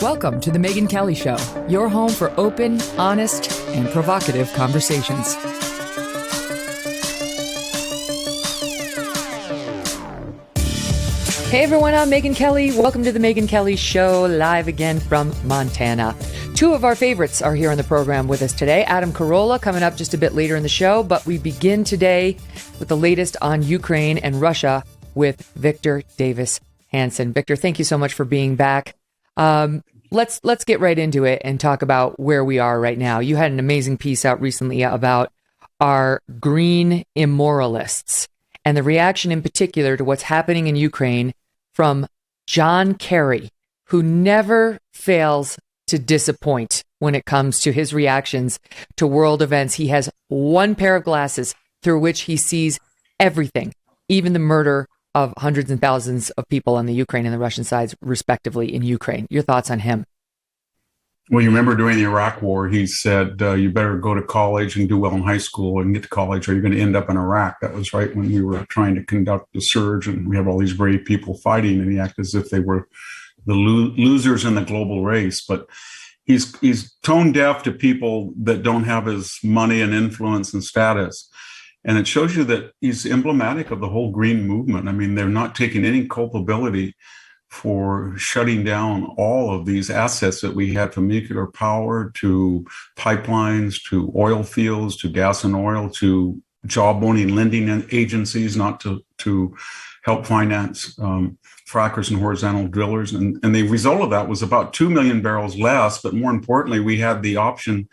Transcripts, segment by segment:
Welcome to The Megyn Kelly Show, your home for open, honest, and provocative conversations. Hey everyone, I'm Megyn Kelly. Welcome to The Megyn Kelly Show, live again from Montana. Two of our favorites are here on the program with us today. Adam Carolla coming up just a bit later in the show, but we begin today with the latest on Ukraine and Russia with Victor Davis Hanson. Victor, thank you so much for being back. Let's get right into it and talk about where we are right now. You had an amazing piece out recently about our green immoralists and the reaction in particular to what's happening in Ukraine from John Kerry, who never fails to disappoint when it comes to his reactions to world events. He has one pair of glasses through which he sees everything, even the murder of hundreds and thousands of people on the Ukraine and the Russian sides, respectively, in Ukraine. Your thoughts on him? Well, you remember during the Iraq War, he said, you better go to college and do well in high school and get to college or you're going to end up in Iraq. That was right when we were trying to conduct the surge and we have all these brave people fighting and he acted as if they were the losers in the global race. But he's tone deaf to people that don't have his money and influence and status. And it shows you that he's emblematic of the whole green movement. I mean, they're not taking any culpability for shutting down all of these assets that we had, from nuclear power to pipelines, to oil fields, to gas and oil, to job-owning lending agencies, not to help finance frackers and horizontal drillers. And the result of that was about 2 million barrels less. But more importantly, we had the option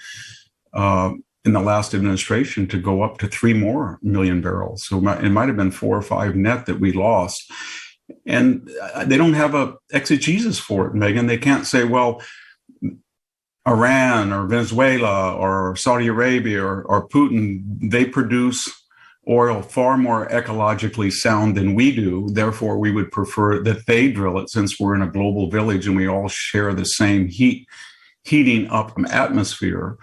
in the last administration to go up to 3 more million barrels. So it might have been 4 or 5 net that we lost. And they don't have a exegesis for it, Megyn. They can't say, well, Iran or Venezuela or Saudi Arabia or Putin, they produce oil far more ecologically sound than we do. Therefore, we would prefer that they drill it since we're in a global village and we all share the same heating up atmosphere.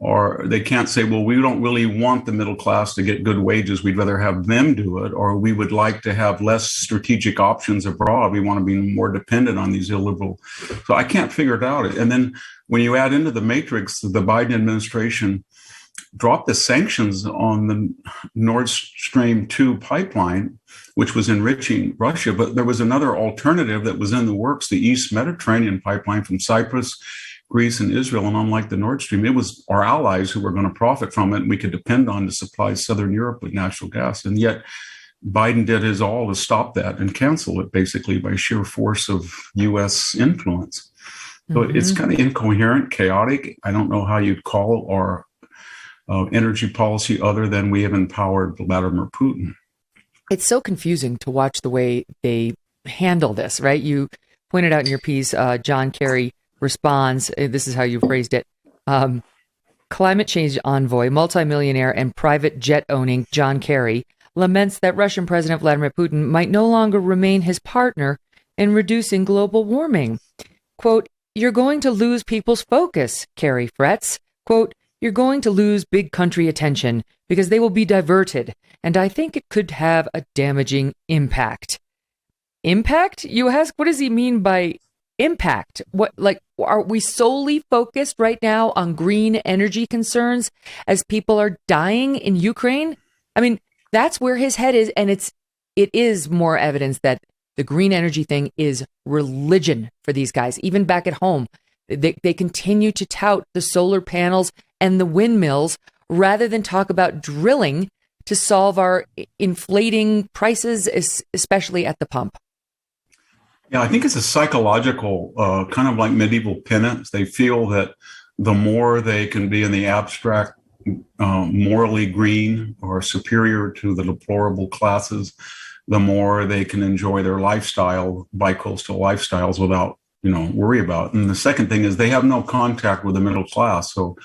Or they can't say, well, we don't really want the middle class to get good wages. We'd rather have them do it. Or we would like to have less strategic options abroad. We want to be more dependent on these illiberal. So I can't figure it out. And then when you add into the matrix, the Biden administration dropped the sanctions on the Nord Stream 2 pipeline, which was enriching Russia. But there was another alternative that was in the works, the East Mediterranean pipeline from Cyprus, Greece, and Israel. And unlike the Nord Stream, it was our allies who were going to profit from it and we could depend on to supply Southern Europe with natural gas. And yet Biden did his all to stop that and cancel it, basically by sheer force of U.S. influence. So It's kind of incoherent, chaotic. I don't know how you'd call our energy policy other than we have empowered Vladimir Putin. It's so confusing to watch the way they handle this, right? You pointed out in your piece, John Kerry responds, this is how you phrased it, climate change envoy, multimillionaire and private jet owning John Kerry laments that Russian President Vladimir Putin might no longer remain his partner in reducing global warming. Quote, "You're going to lose people's focus," Kerry frets. Quote, "You're going to lose big country attention because they will be diverted, and I think it could have a damaging impact." Impact, you ask? What does he mean by impact? What, like, are we solely focused right now on green energy concerns as people are dying in Ukraine? I mean, that's where his head is. And it is more evidence that the green energy thing is religion for these guys. Even back at home, they continue to tout the solar panels and the windmills rather than talk about drilling to solve our inflating prices, especially at the pump. Yeah, I think it's a psychological, kind of like medieval penance. They feel that the more they can be in the abstract, morally green or superior to the deplorable classes, the more they can enjoy their lifestyle, bi-coastal lifestyles without, worry about. And the second thing is they have no contact with the middle class. So,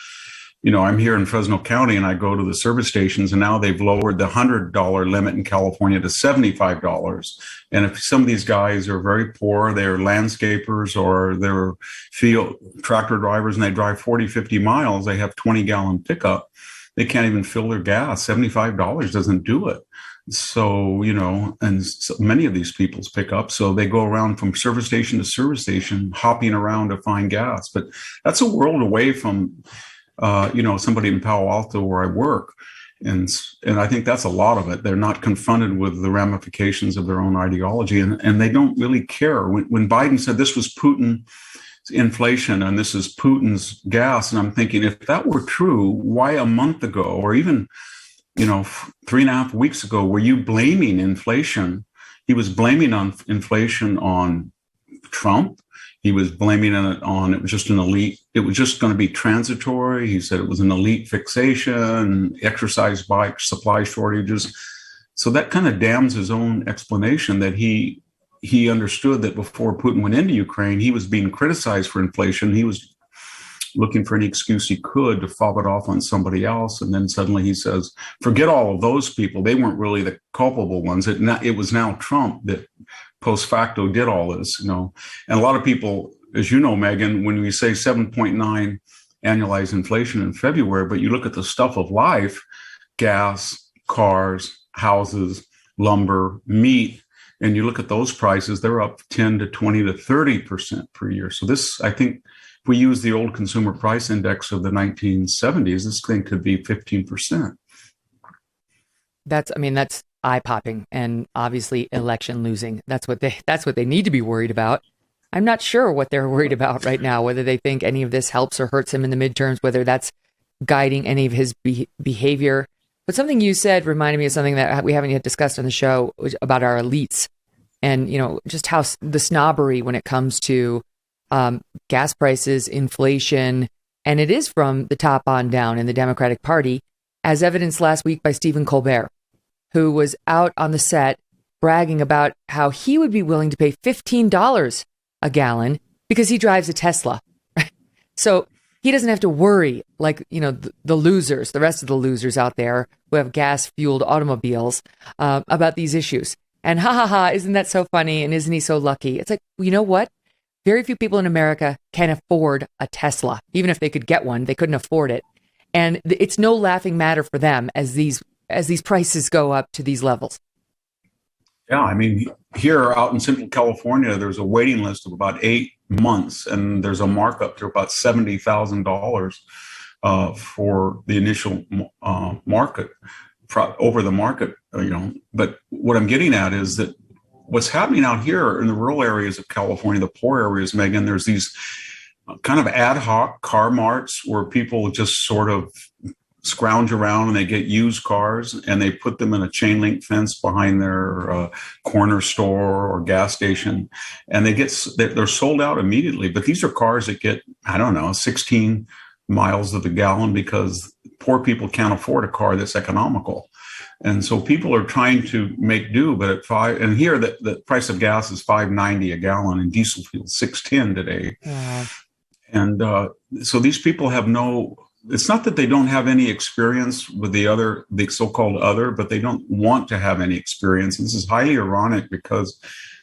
I'm here in Fresno County and I go to the service stations and now they've lowered the $100 limit in California to $75. And if some of these guys are very poor, they're landscapers or they're field tractor drivers and they drive 40, 50 miles, they have 20-gallon pickup. They can't even fill their gas. $75 doesn't do it. So, and so many of these people pick up. So they go around from service station to service station, hopping around to find gas. But that's a world away from, somebody in Palo Alto where I work. And I think that's a lot of it. They're not confronted with the ramifications of their own ideology, and they don't really care. When Biden said this was Putin's inflation and this is Putin's gas, and I'm thinking, if that were true, why a month ago or even 3.5 weeks ago, were you blaming inflation? He was blaming on inflation on Trump. He was blaming it on, it was just an elite, it was just going to be transitory. He said it was an elite fixation, exercise bike supply shortages. So that kind of damns his own explanation that he understood that before Putin went into Ukraine, he was being criticized for inflation. He was looking for any excuse he could to fob it off on somebody else. And then suddenly he says, forget all of those people. They weren't really the culpable ones. It was now Trump that post facto did all this, And a lot of people, as you know, Megyn, when we say 7.9 annualized inflation in February, but you look at the stuff of life, gas, cars, houses, lumber, meat, and you look at those prices, they're up 10 to 20 to 30% per year. So this, I think, if we use the old consumer price index of the 1970s, this thing could be 15%. That's eye-popping, and obviously election losing. That's what they need to be worried about. I'm not sure what they're worried about right now, whether they think any of this helps or hurts him in the midterms, whether that's guiding any of his behavior. But something you said reminded me of something that we haven't yet discussed on the show about our elites and, just how the snobbery when it comes to gas prices, inflation, and it is from the top on down in the Democratic Party, as evidenced last week by Stephen Colbert, who was out on the set bragging about how he would be willing to pay $15 a gallon because he drives a Tesla. So he doesn't have to worry like, the losers, the rest of the losers out there who have gas-fueled automobiles about these issues. And isn't that so funny? And isn't he so lucky? It's like, you know what? Very few people in America can afford a Tesla. Even if they could get one, they couldn't afford it. And it's no laughing matter for them as these prices go up to these levels. Yeah, I mean, here out in Central California, there's a waiting list of about 8 months, and there's a markup to about $70,000 for the initial market, over the market, But what I'm getting at is that what's happening out here in the rural areas of California, the poor areas, Megyn, there's these kind of ad hoc car marts where people just sort of scrounge around and they get used cars and they put them in a chain link fence behind their corner store or gas station, and they're sold out immediately. But these are cars that get, 16 miles of the gallon because poor people can't afford a car that's economical. And so people are trying to make do, but at and here the price of gas is $5.90 a gallon and diesel fuel $6.10 today. Yeah. And so these people have it's not that they don't have any experience with the so-called other, but they don't want to have any experience. And this is highly ironic because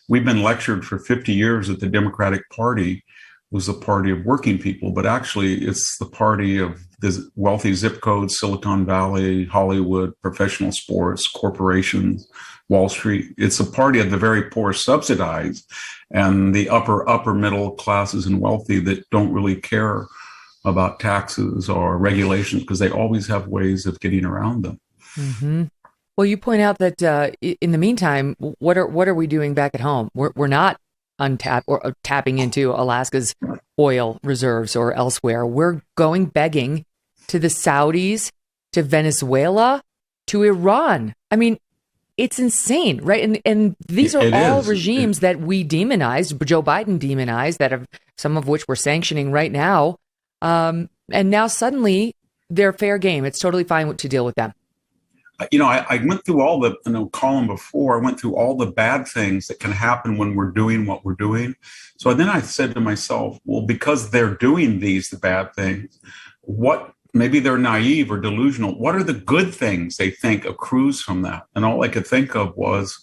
we've been lectured for 50 years that the Democratic Party was the party of working people, but actually it's the party of the wealthy zip codes, Silicon Valley, Hollywood, professional sports, corporations, Wall Street. It's a party of the very poor subsidized and the upper middle classes and wealthy that don't really care about taxes or regulations because they always have ways of getting around them. Mm-hmm. Well, you point out that in the meantime, what are we doing back at home? We're not tapping into Alaska's oil reserves or elsewhere. We're going begging to the Saudis, to Venezuela, to Iran. I mean, it's insane, right? And these are all regimes that we demonized, Joe Biden demonized, that have some of which we're sanctioning right now. And now suddenly they're fair game. It's totally fine to deal with them. I went through all the, column before, I went through all the bad things that can happen when we're doing what we're doing. So then I said to myself, well, because they're doing the bad things, maybe they're naive or delusional. What are the good things they think accrues from that? And all I could think of was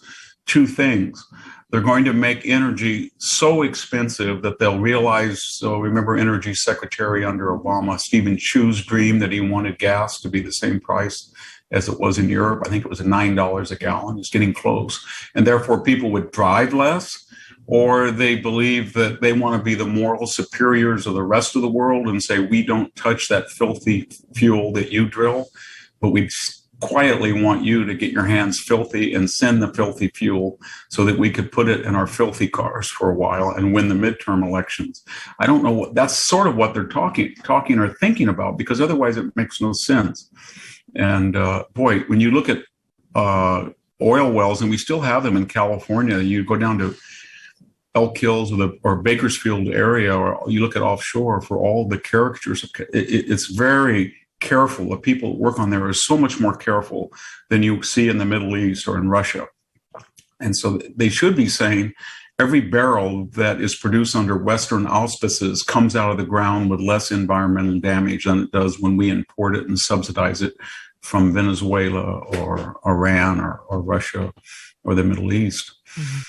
two things. They're going to make energy so expensive that they'll realize, so remember Energy Secretary under Obama, Stephen Chu's dream that he wanted gas to be the same price as it was in Europe. I think it was $9 a gallon. It's getting close. And therefore, people would drive less, or they believe that they want to be the moral superiors of the rest of the world and say, we don't touch that filthy fuel that you drill, but we quietly want you to get your hands filthy and send the filthy fuel so that we could put it in our filthy cars for a while and win the midterm elections. I don't know what that's sort of what they're talking or thinking about, because otherwise it makes no sense. And boy, when you look at oil wells, and we still have them in California, you go down to Elk Hills or Bakersfield area, or you look at offshore for all the caricatures. It's very careful. The people that work on there are so much more careful than you see in the Middle East or in Russia. And so they should be saying every barrel that is produced under Western auspices comes out of the ground with less environmental damage than it does when we import it and subsidize it from Venezuela or Iran or Russia or the Middle East. Mm-hmm.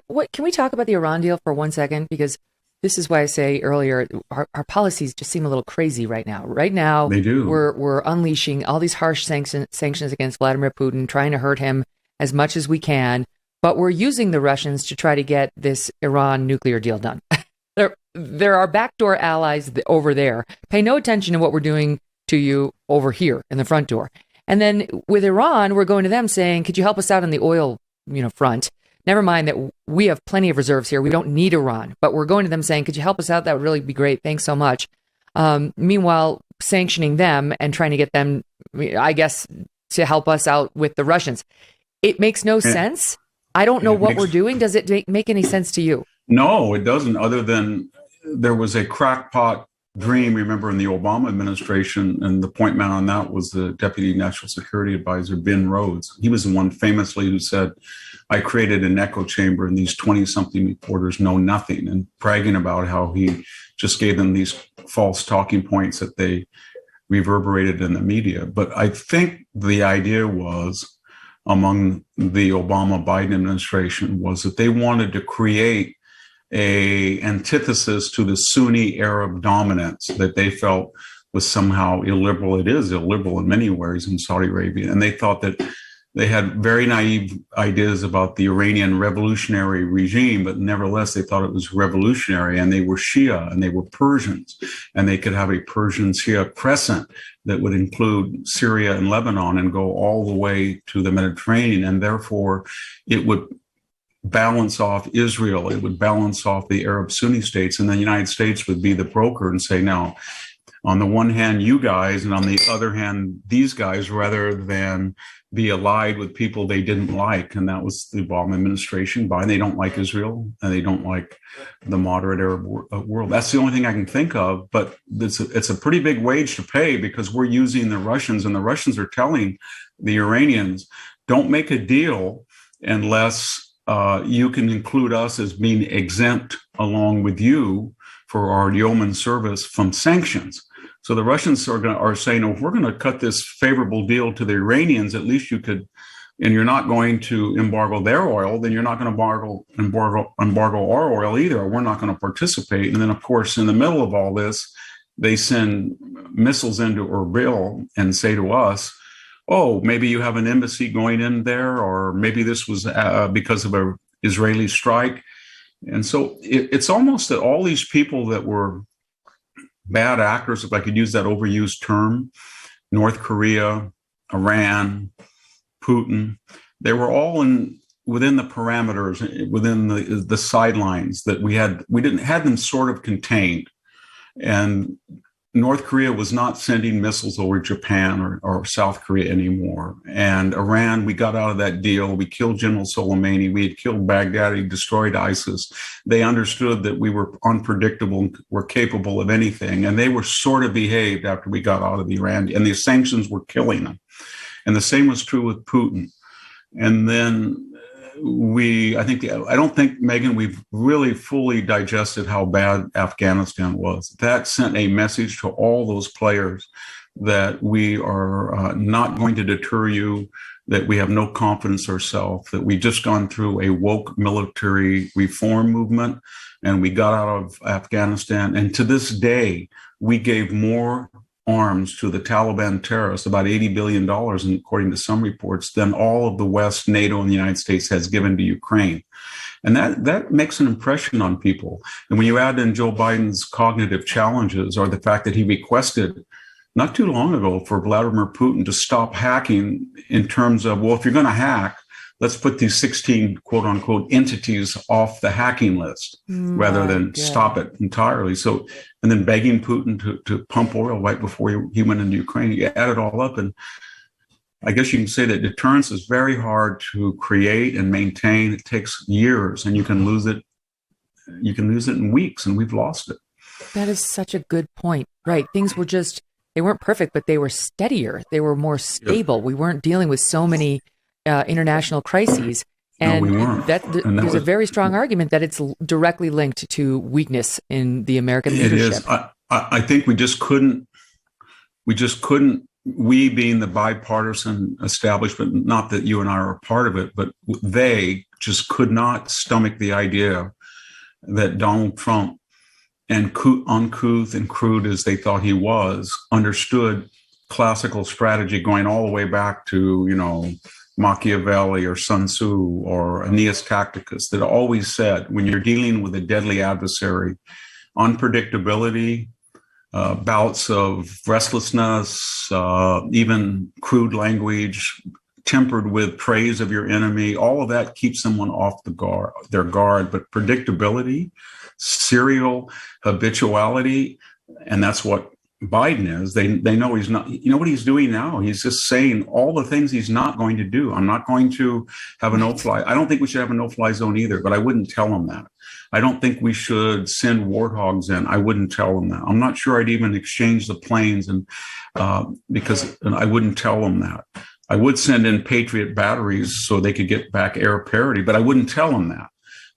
What can we talk about the Iran deal for 1 second? Because this is why I say earlier, our policies just seem a little crazy right now. Right now, they do. We're unleashing all these harsh sanctions against Vladimir Putin, trying to hurt him as much as we can, but we're using the Russians to try to get this Iran nuclear deal done. There are backdoor allies over there. Pay no attention to what we're doing to you over here in the front door. And then with Iran, we're going to them saying, could you help us out on the oil, front? Never mind that we have plenty of reserves here. We don't need Iran, but we're going to them saying, could you help us out? That would really be great. Thanks so much. Meanwhile, sanctioning them and trying to get them, I guess, to help us out with the Russians. It makes no sense. I don't know what we're doing. Does it make any sense to you? No, it doesn't, other than there was a crackpot dream, remember, in the Obama administration, and the point man on that was the Deputy National Security Advisor, Ben Rhodes. He was the one famously who said, I created an echo chamber and these 20-something reporters know nothing, and bragging about how he just gave them these false talking points that they reverberated in the media. But I think the idea was, among the Obama-Biden administration, was that they wanted to create a antithesis to the Sunni Arab dominance that they felt was somehow illiberal. It is illiberal in many ways in Saudi Arabia. And they thought that they had very naive ideas about the Iranian revolutionary regime, but nevertheless, they thought it was revolutionary, and they were Shia and they were Persians, and they could have a Persian Shia crescent that would include Syria and Lebanon and go all the way to the Mediterranean. And therefore, it would balance off Israel. It would balance off the Arab Sunni states, and then the United States would be the broker and say, now, on the one hand, you guys, and on the other hand, these guys, rather than be allied with people they didn't like. And that was the Obama administration. They don't like Israel, and they don't like the moderate Arab world. That's the only thing I can think of. But it's a pretty big wage to pay, because we're using the Russians, and the Russians are telling the Iranians, don't make a deal unless you can include us as being exempt along with you for our yeoman service from sanctions. So the Russians are saying, if we're going to cut this favorable deal to the Iranians, at least you could, and you're not going to embargo their oil, then you're not going to embargo our oil either, or we're not going to participate. And then, of course, in the middle of all this, they send missiles into Erbil and say to us, oh, maybe you have an embassy going in there, or maybe this was because of an Israeli strike. And so it's almost that all these people that were bad actors, if I could use that overused term, North Korea, Iran, Putin, they were all within the parameters, within the sidelines that we had them sort of contained. And North Korea was not sending missiles over Japan or South Korea anymore. And Iran, we got out of that deal. We killed General Soleimani. We had killed Baghdadi, destroyed ISIS. They understood that we were unpredictable and were capable of anything. And they were sort of behaved after we got out of Iran. And the sanctions were killing them. And the same was true with Putin. And then I don't think, Megyn, we've really fully digested how bad Afghanistan was. That sent a message to all those players that we are not going to deter you, that we have no confidence ourselves, that we've just gone through a woke military reform movement, and we got out of Afghanistan. And to this day, we gave more arms to the Taliban terrorists, about $80 billion, according to some reports, than all of the West, NATO, and the United States has given to Ukraine. And that makes an impression on people. And when you add in Joe Biden's cognitive challenges, or the fact that he requested not too long ago for Vladimir Putin to stop hacking, in terms of, well, if you're going to hack, let's put these 16 quote unquote entities off the hacking list rather than stop it entirely. So, and then begging Putin to pump oil right before he went into Ukraine. You add it all up, and I guess you can say that deterrence is very hard to create and maintain. It takes years, and you can lose it. You can lose it in weeks, and we've lost it. That is such a good point. Right. Things were just, they weren't perfect, but they were steadier. They were more stable. Yeah. We weren't dealing with so many international crises. And no, we weren't. There's a very strong argument that it's directly linked to weakness in the American leadership. It is. I think we just couldn't, we being the bipartisan establishment, not that you and I are a part of it, but they just could not stomach the idea that Donald Trump, and uncouth and crude as they thought he was, understood classical strategy going all the way back to, Machiavelli or Sun Tzu or Aeneas Tacticus, that always said, when you're dealing with a deadly adversary, unpredictability, bouts of restlessness, even crude language, tempered with praise of your enemy, all of that keeps someone off their guard. But predictability, serial habituality, and that's what Biden is. They know he's not. You know what he's doing now? He's just saying all the things he's not going to do. I'm not going to have a no-fly. I don't think we should have a no-fly zone either, but I wouldn't tell him that. I don't think we should send warthogs in. I wouldn't tell him that. I'm not sure I'd even exchange the planes, and because I wouldn't tell him that. I would send in Patriot batteries so they could get back air parity, but I wouldn't tell him that.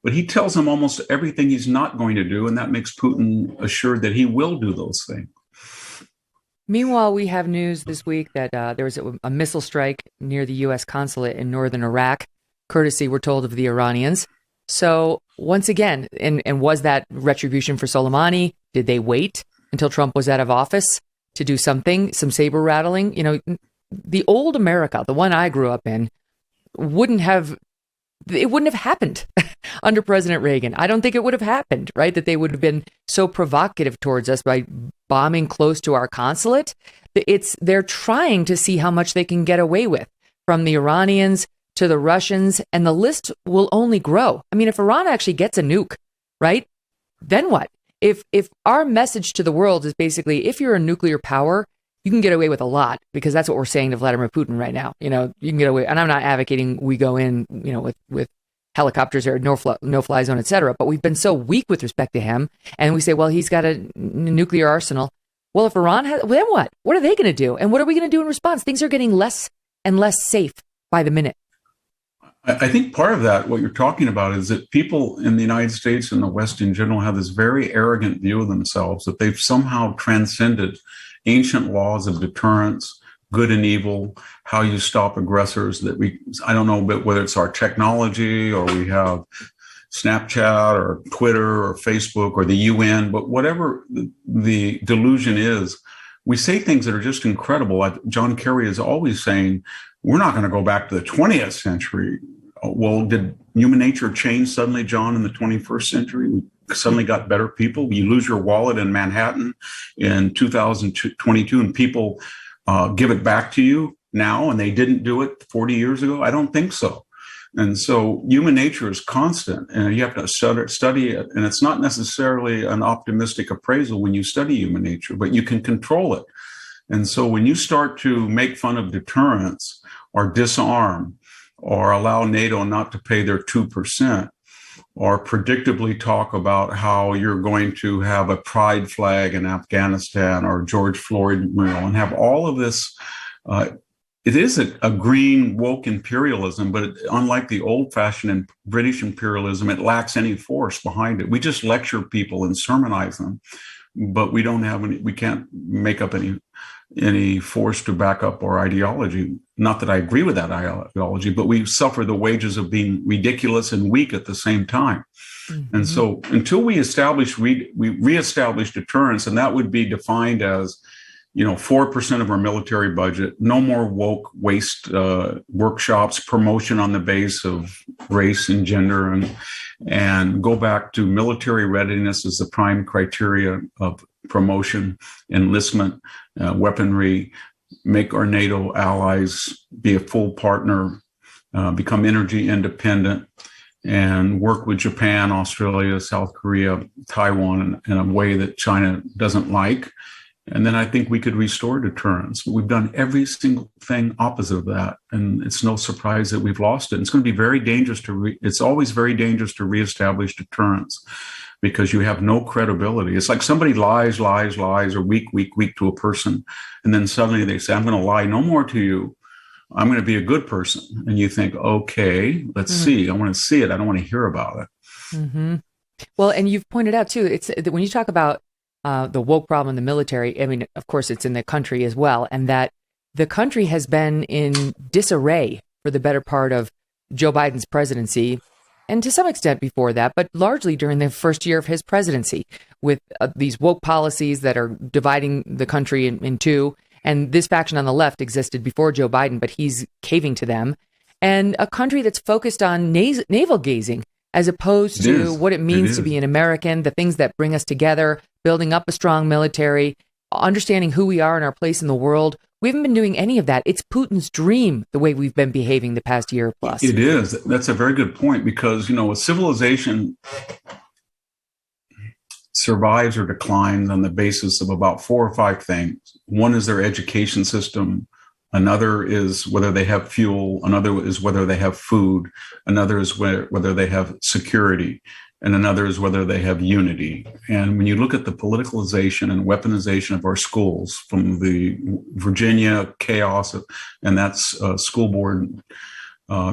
But he tells him almost everything he's not going to do, and that makes Putin assured that he will do those things. Meanwhile, we have news this week that there was a missile strike near the U.S. consulate in northern Iraq, courtesy, we're told, of the Iranians. So once again, and was that retribution for Soleimani? Did they wait until Trump was out of office to do something, some saber rattling? The old America, the one I grew up in, wouldn't have happened under President Reagan. I don't think it would have happened, right? That they would have been so provocative towards us by bombing close to our consulate. They're trying to see how much they can get away with, from the Iranians to the Russians, and the list will only grow. I mean, if Iran actually gets a nuke, right, then what? If our message to the world is basically, if you're a nuclear power, you can get away with a lot, because that's what we're saying to Vladimir Putin right now. You can get away. And I'm not advocating we go in, with helicopters or no-fly zone, et cetera. But we've been so weak with respect to him. And we say, well, he's got a nuclear arsenal. Well, if Iran has, then what? What are they going to do? And what are we going to do in response? Things are getting less and less safe by the minute. I think part of that, what you're talking about, is that people in the United States and the West in general have this very arrogant view of themselves, that they've somehow transcended ancient laws of deterrence, good and evil, how you stop aggressors. I don't know whether it's our technology, or we have Snapchat or Twitter or Facebook or the UN, but whatever the delusion is, we say things that are just incredible. Like John Kerry is always saying, we're not going to go back to the 20th century. Well, did human nature change suddenly, John, in the 21st century? We suddenly got better people. You lose your wallet in Manhattan in 2022 and people give it back to you now, and they didn't do it 40 years ago? I don't think so. And so human nature is constant, and you have to study it. And it's not necessarily an optimistic appraisal when you study human nature, but you can control it. And so when you start to make fun of deterrence or disarm or allow NATO not to pay their 2%, or predictably talk about how you're going to have a pride flag in Afghanistan or George Floyd mural, and have all of this, it is a green woke imperialism, but unlike the old-fashioned British imperialism, it lacks any force behind it. We just lecture people and sermonize them, but we can't make up any force to back up our ideology. Not that I agree with that ideology, but we suffer the wages of being ridiculous and weak at the same time. Mm-hmm. And so until we reestablish deterrence, and that would be defined as 4% of our military budget, no more woke waste workshops, promotion on the base of race and gender, and go back to military readiness as the prime criteria of promotion, enlistment, weaponry, make our NATO allies be a full partner, become energy independent, and work with Japan, Australia, South Korea, Taiwan in a way that China doesn't like. And then I think we could restore deterrence. We've done every single thing opposite of that. And it's no surprise that we've lost it. And it's going to be very dangerous it's always very dangerous to reestablish deterrence because you have no credibility. It's like somebody lies, or weak to a person. And then suddenly they say, I'm going to lie no more to you. I'm going to be a good person. And you think, okay, let's see. I want to see it. I don't want to hear about it. Mm-hmm. Well, and you've pointed out too, it's when you talk about the woke problem in the military, I mean, of course, it's in the country as well, and that the country has been in disarray for the better part of Joe Biden's presidency, and to some extent before that, but largely during the first year of his presidency, with these woke policies that are dividing the country in two. And this faction on the left existed before Joe Biden, but he's caving to them. And a country that's focused on navel gazing, as opposed to what it means to be an American, the things that bring us together, building up a strong military, understanding who we are and our place in the world. We haven't been doing any of that. It's Putin's dream, the way we've been behaving the past year plus. It is. That's a very good point because, a civilization survives or declines on the basis of about 4 or 5 things. One is their education system. Another is whether they have fuel. Another is whether they have food. Another is whether they have security. And another is whether they have unity. And when you look at the politicalization and weaponization of our schools, from the Virginia chaos, and that's school board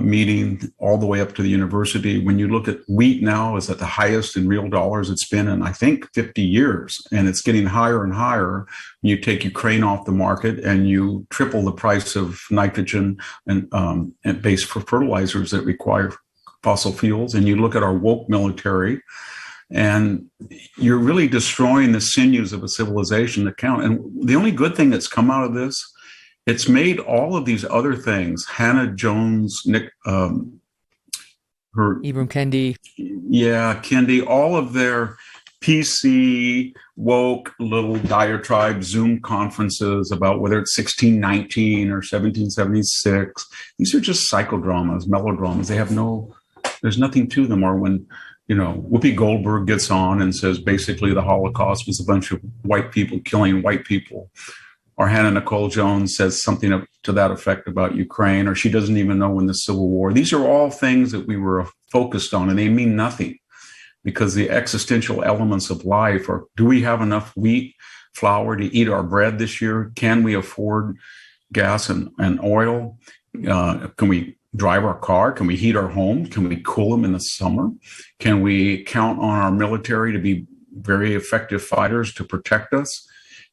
meeting all the way up to the university. When you look at wheat now is at the highest in real dollars it's been in, I think, 50 years. And it's getting higher and higher. You take Ukraine off the market and you triple the price of nitrogen and base for fertilizers that require fossil fuels. And you look at our woke military, and you're really destroying the sinews of a civilization that count. And the only good thing that's come out of this, it's made all of these other things, Hannah Jones, Ibram Kendi. Yeah, Kendi, all of their PC, woke little diatribe Zoom conferences about whether it's 1619 or 1776. These are just psychodramas, melodramas. There's nothing to them. Or when, Whoopi Goldberg gets on and says basically the Holocaust was a bunch of white people killing white people. Or Hannah Nicole Jones says something to that effect about Ukraine, or she doesn't even know when the Civil War. These are all things that we were focused on, and they mean nothing because the existential elements of life are, do we have enough wheat, flour to eat our bread this year? Can we afford gas and oil? Can we drive our car? Can we heat our home? Can we cool them in the summer? Can we count on our military to be very effective fighters to protect us?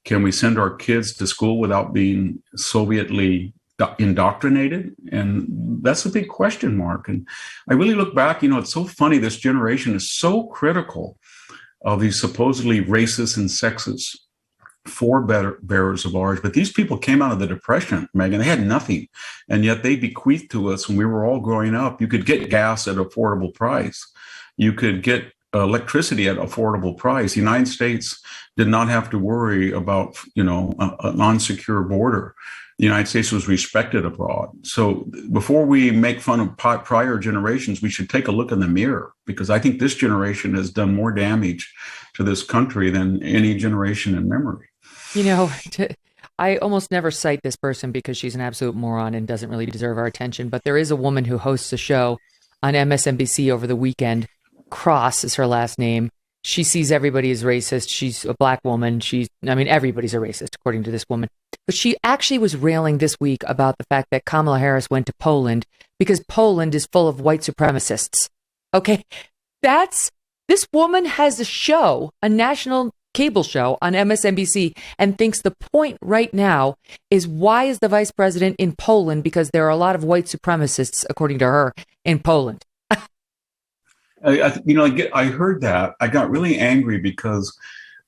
Can we send our kids to school without being Sovietly indoctrinated? And that's a big question mark. And I really look back, it's so funny. This generation is so critical of these supposedly racist and sexist forebearers of ours. But these people came out of the Depression, Megyn. They had nothing. And yet they bequeathed to us when we were all growing up. You could get gas at an affordable price. You could get electricity at affordable price. The United States did not have to worry about, an unsecure border. The United States was respected abroad. So before we make fun of prior generations, we should take a look in the mirror, because I think this generation has done more damage to this country than any generation in memory. I almost never cite this person because she's an absolute moron and doesn't really deserve our attention. But there is a woman who hosts a show on MSNBC over the weekend. Cross is her last name. She sees everybody as racist. She's a black woman. Everybody's a racist, according to this woman. But she actually was railing this week about the fact that Kamala Harris went to Poland because Poland is full of white supremacists. Okay, this woman has a show, a national cable show on MSNBC, and thinks the point right now is, why is the vice president in Poland? Because there are a lot of white supremacists, according to her, in Poland. I heard that. I got really angry because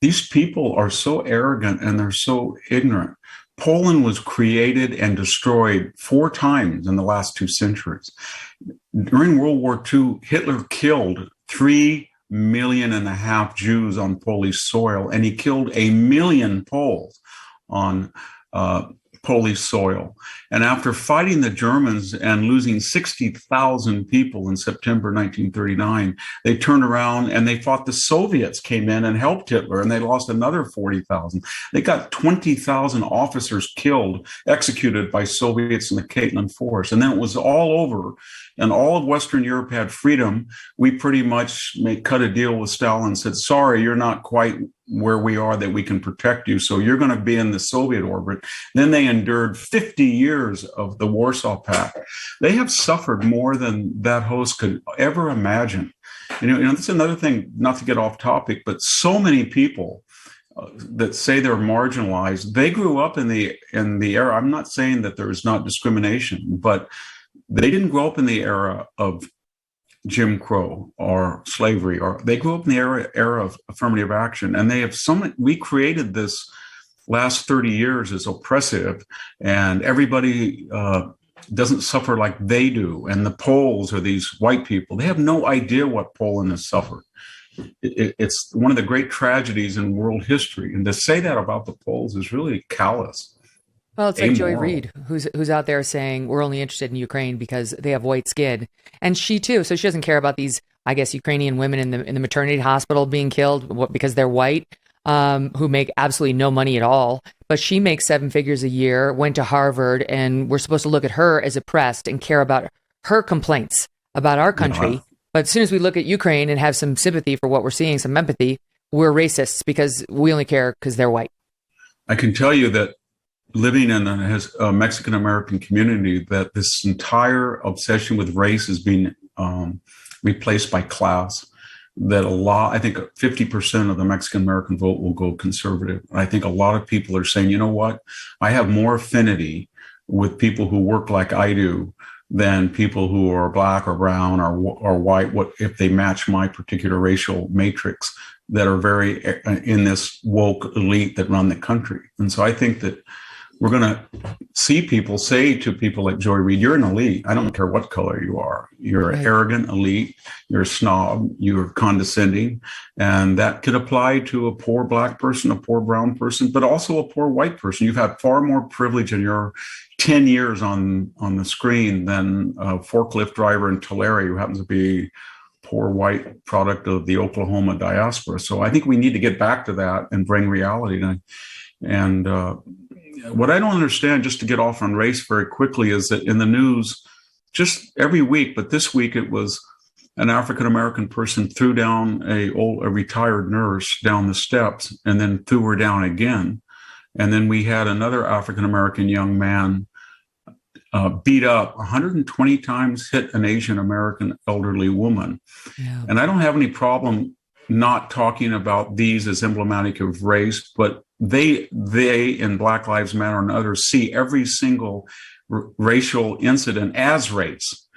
These people are so arrogant and they're so ignorant. Poland was created and destroyed 4 times in the last 2 centuries. During World War II, Hitler killed 3.5 million Jews on Polish soil, and he killed 1 million Poles on Polish soil. And after fighting the Germans and losing 60,000 people in September 1939, they turned around and they fought the Soviets, came in and helped Hitler, and they lost another 40,000. They got 20,000 officers killed, executed by Soviets in the Catalan Force. And then it was all over, and all of Western Europe had freedom. We pretty much cut a deal with Stalin and said, sorry, you're not quite where we are that we can protect you, so you're going to be in the Soviet orbit. Then they endured 50 years of the Warsaw Pact. They have suffered more than that host could ever imagine. You know, that's another thing, not to get off topic, but so many people that say they're marginalized, they grew up in the era. I'm not saying that there is not discrimination, but they didn't grow up in the era of Jim Crow or slavery, or they grew up in the era of affirmative action, and they have we created this last 30 years as oppressive, and everybody doesn't suffer like they do. And the Poles are these white people. They have no idea what Poland has suffered. It's one of the great tragedies in world history. And to say that about the Poles is really callous. Well, it's like Joy Reid, who's out there saying we're only interested in Ukraine because they have white skin. And she too. So she doesn't care about these, I guess, Ukrainian women in the maternity hospital being killed because they're white, who make absolutely no money at all. But she makes 7 figures a year, went to Harvard, and we're supposed to look at her as oppressed and care about her complaints about our country. Yeah. But as soon as we look at Ukraine and have some sympathy for what we're seeing, some empathy, we're racists because we only care because they're white. I can tell you that living in a Mexican-American community, that this entire obsession with race is being replaced by class. That I think 50% of the Mexican-American vote will go conservative. And I think a lot of people are saying, you know what, I have more affinity with people who work like I do than people who are black or brown or white, if they match my particular racial matrix, that are very in this woke elite that run the country. And so I think that we're going to see people say to people like Joy Reid, you're an elite. I don't care what color you are. You're an arrogant elite. You're a snob. You're condescending. And that could apply to a poor black person, a poor brown person, but also a poor white person. You've had far more privilege in your 10 years on the screen than a forklift driver in Tulare who happens to be poor white product of the Oklahoma diaspora. So I think we need to get back to that and bring reality. And what I don't understand, just to get off on race very quickly, is that in the news, just every week, but this week it was an African-American person threw down a retired nurse down the steps and then threw her down again. And then we had another African-American young man beat up 120 times, hit an Asian-American elderly woman. Yeah. And I don't have any problem not talking about these as emblematic of race, but they in Black Lives Matter and others see every single racial incident as race,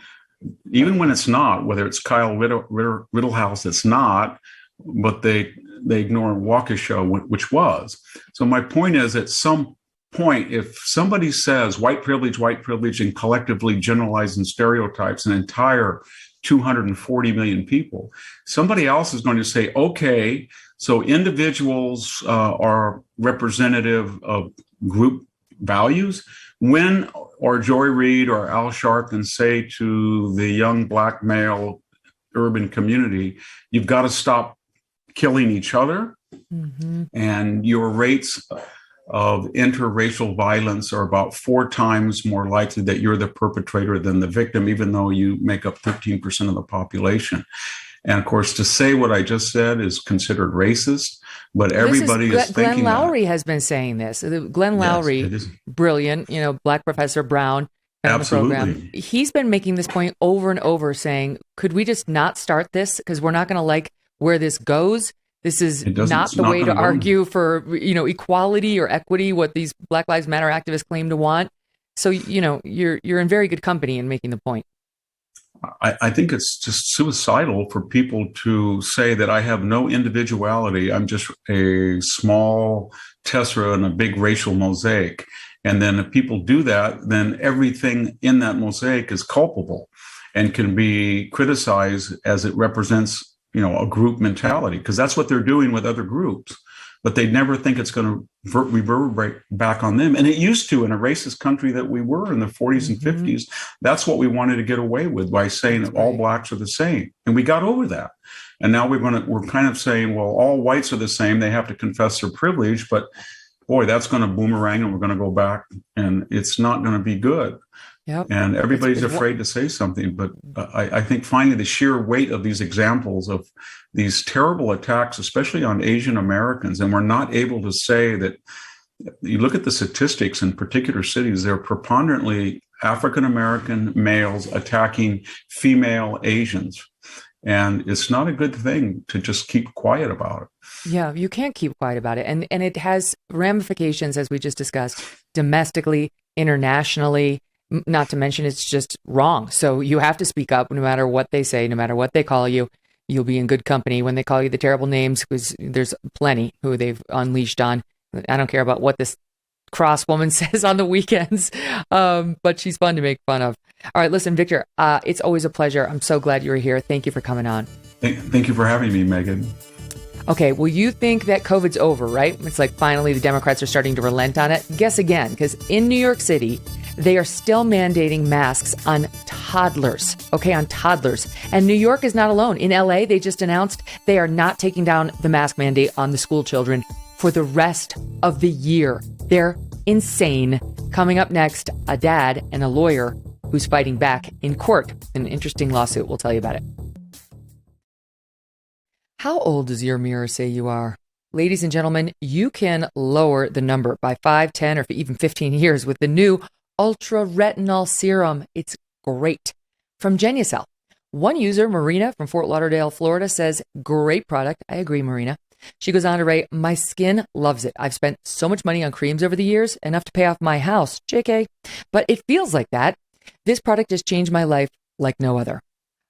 even when it's not, whether it's Kyle Rittenhouse, it's not, but they ignore Waukesha, which was. So my point is, at some point, if somebody says white privilege, and collectively generalizing stereotypes an entire 240 million people, somebody else is going to say, okay, so individuals are representative of group values. When or Joy Reid or Al Sharpton say to the young black male urban community, you've got to stop killing each other, and your rates of interracial violence are about 4 times more likely that you're the perpetrator than the victim, even though you make up 13% of the population. And of course, to say what I just said is considered racist, but everybody is thinking Glenn Lowry has been saying this. Glenn Lowry, brilliant, Black Professor Brown. Absolutely. Program. He's been making this point over and over, saying, could we just not start this? Because we're not going to like where this goes. This is not the way to argue for, equality or equity, what these Black Lives Matter activists claim to want. So, you're in very good company in making the point. I think it's just suicidal for people to say that I have no individuality. I'm just a small tessera in a big racial mosaic. And then if people do that, then everything in that mosaic is culpable and can be criticized as it represents, a group mentality, because that's what they're doing with other groups. But they never think it's going to reverberate back on them. And it used to in a racist country that we were in the 40s and 50s. That's what we wanted to get away with by saying that all blacks are the same. And we got over that. And now we're kind of saying, well, all whites are the same. They have to confess their privilege. But boy, that's going to boomerang and we're going to go back and it's not going to be good. Yep. And everybody's afraid to say something. But I think finally the sheer weight of these examples of these terrible attacks, especially on Asian Americans, and we're not able to say that. You look at the statistics in particular cities, they're preponderantly African-American males attacking female Asians. And it's not a good thing to just keep quiet about it. Yeah, you can't keep quiet about it. And it has ramifications, as we just discussed, domestically, internationally, not to mention it's just wrong. So you have to speak up no matter what they say, no matter what they call you. You'll be in good company when they call you the terrible names, because there's plenty who they've unleashed on. I don't care about what this cross woman says on the weekends, but she's fun to make fun of. All right, listen, Victor, it's always a pleasure. I'm so glad you were here. Thank you for coming on. Thank you for having me, Megyn. Okay, well, you think that COVID's over, right? It's like finally the Democrats are starting to relent on it. Guess again, because in New York City, they are still mandating masks on toddlers. Okay, on toddlers. And New York is not alone. In LA, they just announced they are not taking down the mask mandate on the school children for the rest of the year. They're insane. Coming up next, a dad and a lawyer who's fighting back in court. An interesting lawsuit. We'll tell you about it. How old does your mirror say you are? Ladies and gentlemen, you can lower the number by 5, 10, or even 15 years with the new Ultra Retinol Serum. It's great. From Genucel. One user, Marina from Fort Lauderdale, Florida, says, great product. I agree, Marina. She goes on to write, my skin loves it. I've spent so much money on creams over the years, enough to pay off my house. JK. But it feels like that. This product has changed my life like no other.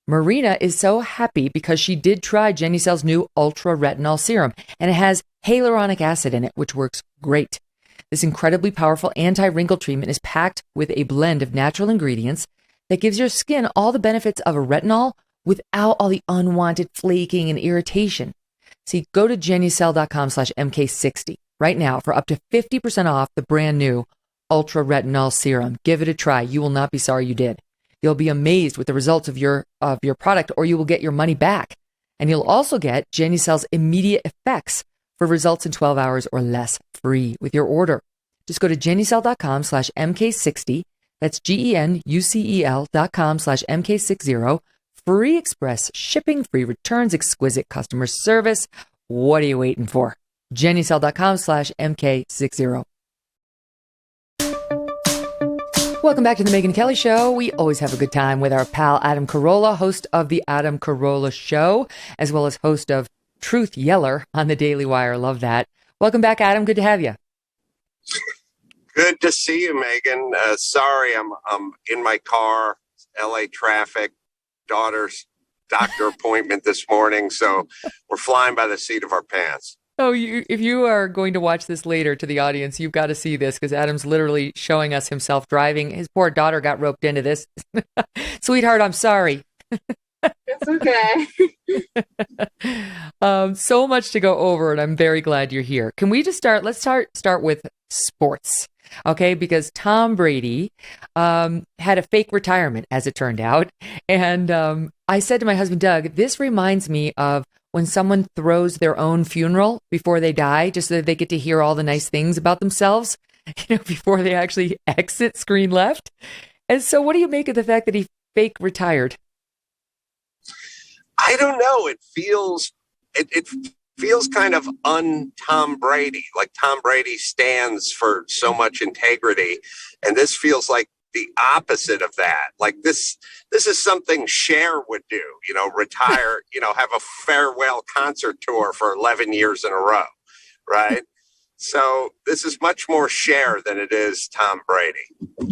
Marina is so happy because she did try Genucel's new Ultra Retinol Serum, and it has hyaluronic acid in it, which works great. This incredibly powerful anti-wrinkle treatment is packed with a blend of natural ingredients that gives your skin all the benefits of a retinol without all the unwanted flaking and irritation. See, go to Genucel.com/MK60 right now for up to 50% off the brand new Ultra Retinol Serum. Give it a try. You will not be sorry you did. You'll be amazed with the results of your product, or you will get your money back. And you'll also get Genucel's immediate effects for results in 12 hours or less, free with your order. Just go to Genucel.com/MK60. That's GENUCEL.com/MK60. Free express shipping, free returns, exquisite customer service. What are you waiting for? Genucel.com/MK60. Welcome back to the Megyn Kelly Show. We always have a good time with our pal Adam Carolla, host of the Adam Carolla Show, as well as host of Truth Yeller on the Daily Wire. Love that. Welcome back, Adam. Good to have you. Good to see you, Megyn. Sorry, I'm in my car, LA traffic, daughter's doctor appointment this morning, so we're flying by the seat of our pants. Oh, if you are going to watch this later to the audience, you've got to see this, because Adam's literally showing us himself driving. His poor daughter got roped into this. Sweetheart, I'm sorry. It's okay. So much to go over, and I'm very glad you're here. Can we just start? Let's start with sports, okay? Because Tom Brady had a fake retirement, as it turned out. And I said to my husband, Doug, this reminds me of when someone throws their own funeral before they die, just so that they get to hear all the nice things about themselves, before they actually exit screen left. And so what do you make of the fact that he fake retired? I don't know. It feels kind of un-Tom Brady. Like Tom Brady stands for so much integrity, and this feels like the opposite of that. Like this is something Cher would do, retire, have a farewell concert tour for 11 years in a row, right? So this is much more Cher than it is Tom Brady.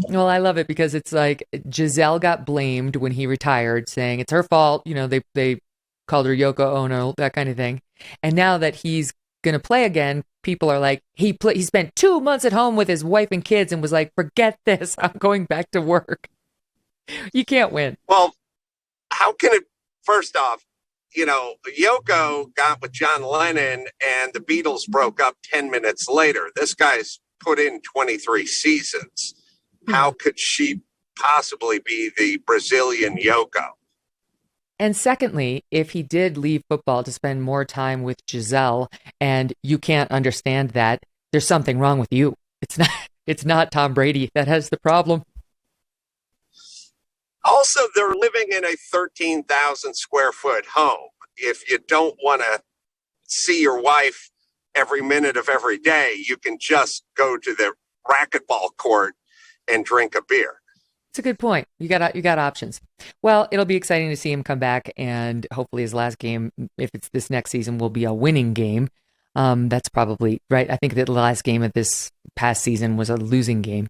Well, I love it because it's like Giselle got blamed when he retired, saying it's her fault. You know, they called her Yoko Ono, that kind of thing. And now that he's going to play again, people are like, he spent 2 months at home with his wife and kids and was like, forget this. I'm going back to work. You can't win. Well, how can it, first off, you know, Yoko got with John Lennon and the Beatles broke up 10 minutes later. This guy's put in 23 seasons. How could she possibly be the Brazilian Yoko? And secondly, if he did leave football to spend more time with Giselle and you can't understand that, there's something wrong with you. It's not Tom Brady that has the problem. Also, they're living in a 13,000 square foot home. If you don't want to see your wife every minute of every day, you can just go to the racquetball court and drink a beer. It's a good point. You got options. Well, it'll be exciting to see him come back, and hopefully his last game, if it's this next season, will be a winning game. That's probably right. I think that the last game of this past season was a losing game.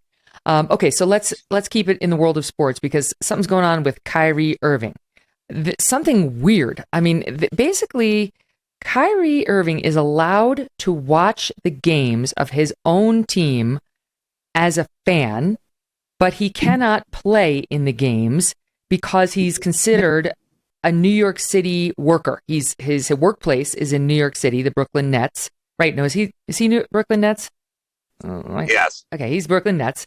Okay, so let's keep it in the world of sports because something's going on with Kyrie Irving. Something weird. I mean, basically, Kyrie Irving is allowed to watch the games of his own team as a fan, but he cannot play in the games because he's considered a New York City worker. His workplace is in New York City, the Brooklyn Nets. Right? No, is he Brooklyn Nets? Yes. Okay, he's Brooklyn Nets.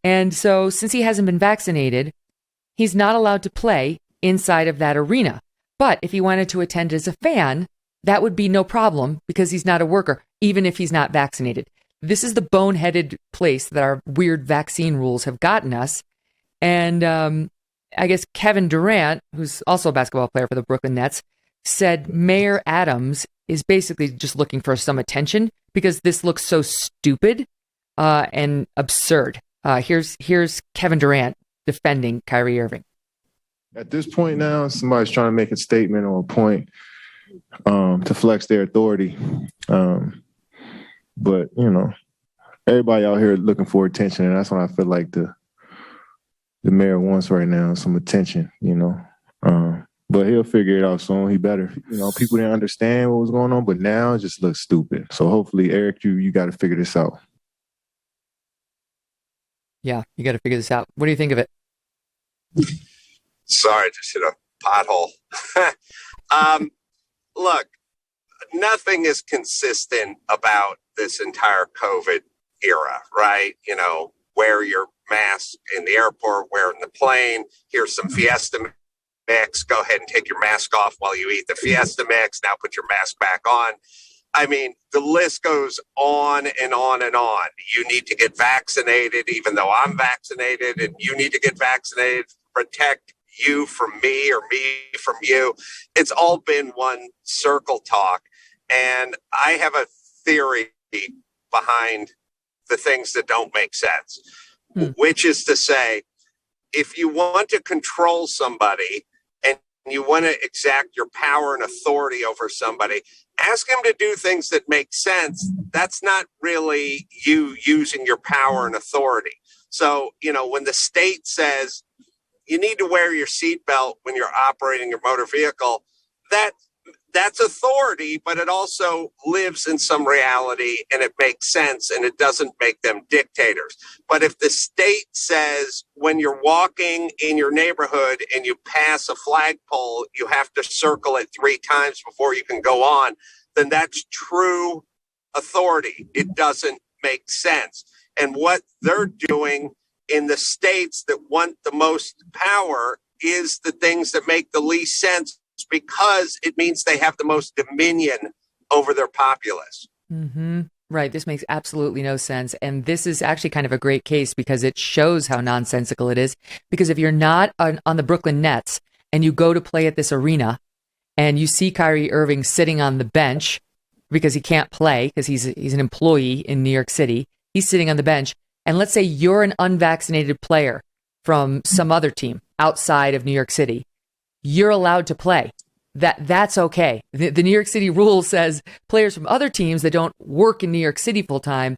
And so since he hasn't been vaccinated, he's not allowed to play inside of that arena. But if he wanted to attend as a fan, that would be no problem because he's not a worker, even if he's not vaccinated. This is the boneheaded place that our weird vaccine rules have gotten us. And I guess Kevin Durant, who's also a basketball player for the Brooklyn Nets, said Mayor Adams is basically just looking for some attention because this looks so stupid and absurd. Here's Kevin Durant defending Kyrie Irving. At this point now, somebody's trying to make a statement or a point to flex their authority. But, you know, everybody out here looking for attention, and that's what I feel like the mayor wants right now, some attention, you know. But he'll figure it out soon. He better. You know, people didn't understand what was going on, but now it just looks stupid. So hopefully, Eric, you got to figure this out. Yeah, you got to figure this out. What do you think of it? Sorry, just hit a pothole. Look, nothing is consistent about this entire COVID era, right? You know, wear your mask in the airport, wear it in the plane. Here's some Fiesta mix. Go ahead and take your mask off while you eat the Fiesta mix. Now put your mask back on. I mean, the list goes on and on and on. You need to get vaccinated, even though I'm vaccinated, and you need to get vaccinated to protect you from me or me from you. It's all been one circle talk. And I have a theory behind the things that don't make sense, which is to say, if you want to control somebody and you want to exact your power and authority over somebody, ask him to do things that make sense. That's not really you using your power and authority. So, you know, when the state says you need to wear your seatbelt when you're operating your motor vehicle, that's authority, but it also lives in some reality and it makes sense and it doesn't make them dictators. But if the state says when you're walking in your neighborhood and you pass a flagpole, you have to circle it 3 times before you can go on, then that's true authority. It doesn't make sense. And what they're doing in the states that want the most power is the things that make the least sense, because it means they have the most dominion over their populace. Mm-hmm. Right. This makes absolutely no sense. And this is actually kind of a great case because it shows how nonsensical it is. Because if you're not on the Brooklyn Nets and you go to play at this arena and you see Kyrie Irving sitting on the bench because he can't play because he's an employee in New York City, he's sitting on the bench. And let's say you're an unvaccinated player from some other team outside of New York City. You're allowed to play. that's okay. The New York City rule says players from other teams that don't work in New York City full time,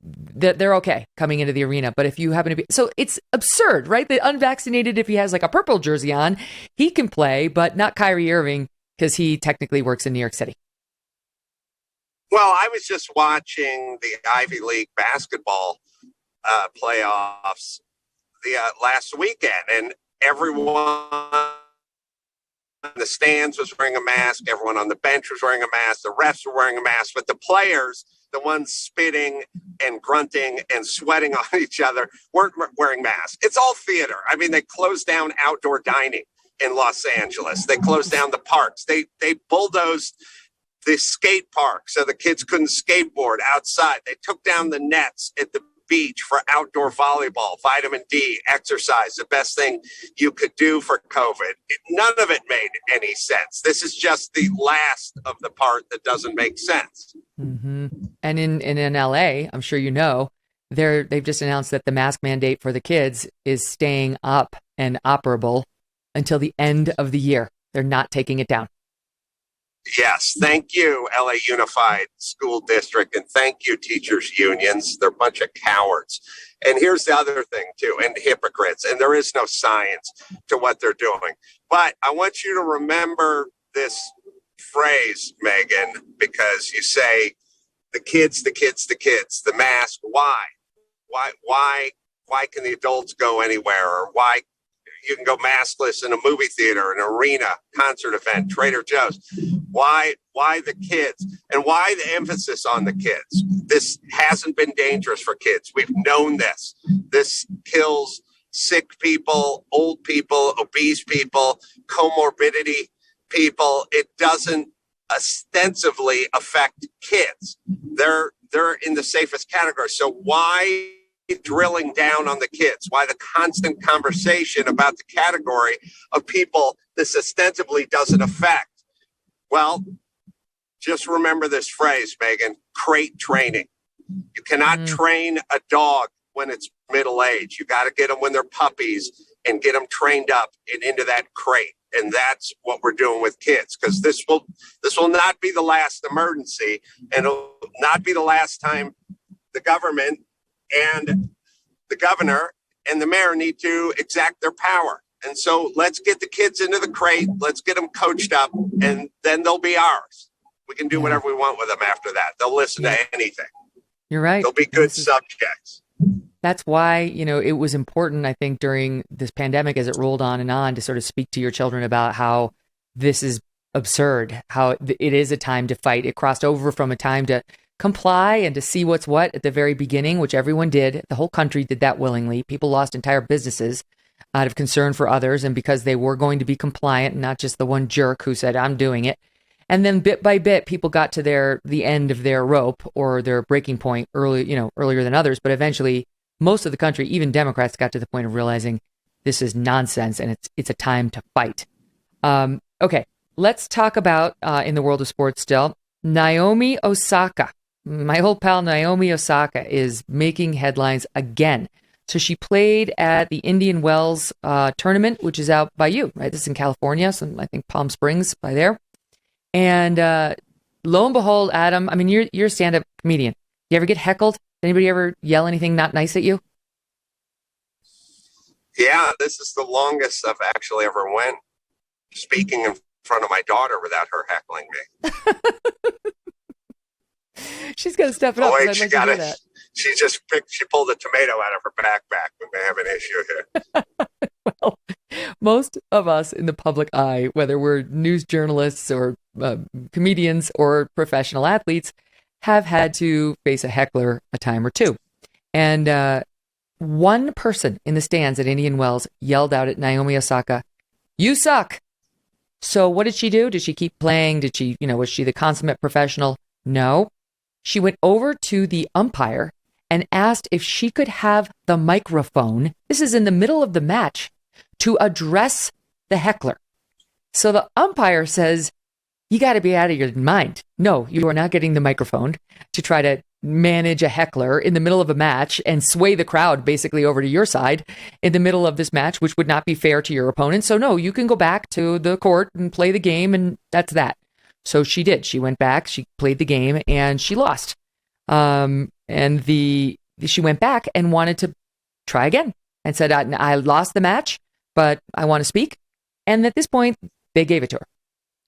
they're okay coming into the arena. But if you happen to be, so it's absurd, right? The unvaccinated, if he has like a purple jersey on, he can play, but not Kyrie Irving because he technically works in New York City. Well, I was just watching the Ivy League basketball playoffs the last weekend, and everyone in the stands was wearing a mask. Everyone on the bench was wearing a mask. The refs were wearing a mask, but the players, the ones spitting and grunting and sweating on each other, weren't wearing masks. It's all theater. I mean, they closed down outdoor dining in Los Angeles. They closed down the parks. They bulldozed the skate park so the kids couldn't skateboard outside. They took down the nets at the beach for outdoor volleyball, vitamin D, exercise, the best thing you could do for COVID. None of it made any sense. This is just the last of the part that doesn't make sense. Mm-hmm. And in LA, I'm sure you know, they've just announced that the mask mandate for the kids is staying up and operable until the end of the year. They're not taking it down. Yes, thank you, LA Unified School District, and thank you, teachers' unions. They're a bunch of cowards. And here's the other thing, too, and hypocrites, and there is no science to what they're doing. But I want you to remember this phrase, Megyn, because you say, the kids, the mask, why? Why can the adults go anywhere? Or why you can go maskless in a movie theater, an arena, concert event, Trader Joe's? Why the kids? And why the emphasis on the kids? This hasn't been dangerous for kids. We've known this. This kills sick people, old people, obese people, comorbidity people. It doesn't ostensibly affect kids. They're in the safest category. So why drilling down on the kids? Why the constant conversation about the category of people this ostensibly doesn't affect? Well, just remember this phrase, Megyn: crate training. You cannot train a dog when it's middle age. You got to get them when they're puppies and get them trained up and into that crate. And that's what we're doing with kids, because this will not be the last emergency, and it'll not be the last time the government and the governor and the mayor need to exact their power. And so let's get the kids into the crate. Let's get them coached up, and then they'll be ours. We can do whatever we want with them after that. They'll listen to anything. You're right. They'll be good subjects. That's why, it was important, I think, during this pandemic as it rolled on to sort of speak to your children about how this is absurd, how it is a time to fight. It crossed over from a time to comply and to see what's what at the very beginning, which everyone did. The whole country did that willingly. People lost entire businesses out of concern for others and because they were going to be compliant, not just the one jerk who said, I'm doing it. And then bit by bit, people got to the end of their rope or their breaking point earlier than others. But eventually, most of the country, even Democrats, got to the point of realizing this is nonsense and it's a time to fight. Okay, let's talk about, in the world of sports still, Naomi Osaka. My old pal Naomi Osaka is making headlines again. So she played at the Indian Wells tournament, which is out by you, right? This is in California, so I think Palm Springs by there. And lo and behold, Adam, I mean, you're a stand-up comedian. You ever get heckled? Anybody ever yell anything not nice at you? Yeah, this is the longest I've actually ever went speaking in front of my daughter without her heckling me. She's got to step it up. Wait, she pulled a tomato out of her backpack. We may have an issue here. Well, most of us in the public eye, whether we're news journalists or comedians or professional athletes, have had to face a heckler a time or two. And one person in the stands at Indian Wells yelled out at Naomi Osaka, "You suck." So what did she do? Did she keep playing? Did she, was she the consummate professional? No. She went over to the umpire and asked if she could have the microphone. This is in the middle of the match, to address the heckler. So the umpire says, you got to be out of your mind. No, you are not getting the microphone to try to manage a heckler in the middle of a match and sway the crowd basically over to your side in the middle of this match, which would not be fair to your opponent. So no, you can go back to the court and play the game, and that's that. So she did. She went back, she played the game, and she lost. She went back and wanted to try again and said, I lost the match, but I want to speak. And at this point, they gave it to her.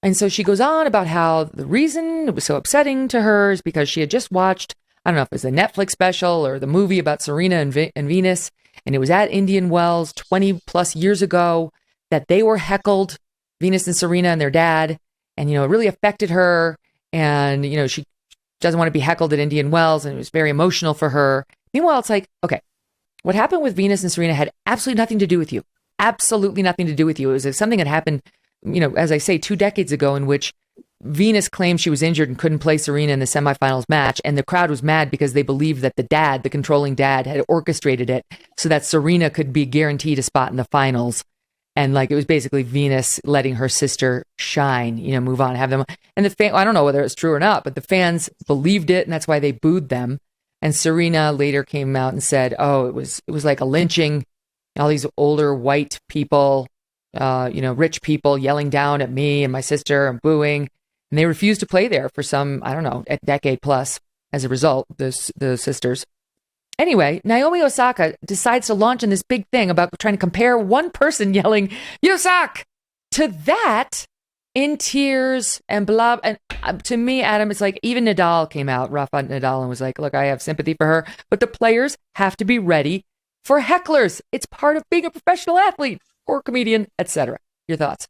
And so she goes on about how the reason it was so upsetting to her is because she had just watched, I don't know if it was a Netflix special or the movie about Serena and Venus, and it was at Indian Wells 20 plus years ago that they were heckled, Venus and Serena and their dad, and, it really affected her. And, she doesn't want to be heckled at Indian Wells, and it was very emotional for her. Meanwhile, it's like, okay, what happened with Venus and Serena had absolutely nothing to do with you. Absolutely nothing to do with you. It was something that happened, as I say, 2 decades ago, in which Venus claimed she was injured and couldn't play Serena in the semifinals match. And the crowd was mad because they believed that the controlling dad, had orchestrated it so that Serena could be guaranteed a spot in the finals. And it was basically Venus letting her sister shine, move on, have them. And I don't know whether it's true or not, but the fans believed it, and that's why they booed them. And Serena later came out and said, oh, it was like a lynching. All these older white people, rich people yelling down at me and my sister and booing. And they refused to play there for some, I don't know, a decade plus as a result, the sisters. Anyway, Naomi Osaka decides to launch in this big thing about trying to compare one person yelling, "You suck!" to that in tears and blah. And to me, Adam, it's like even Nadal came out, Rafa Nadal, and was like, look, I have sympathy for her, but the players have to be ready for hecklers. It's part of being a professional athlete or comedian, etc. Your thoughts?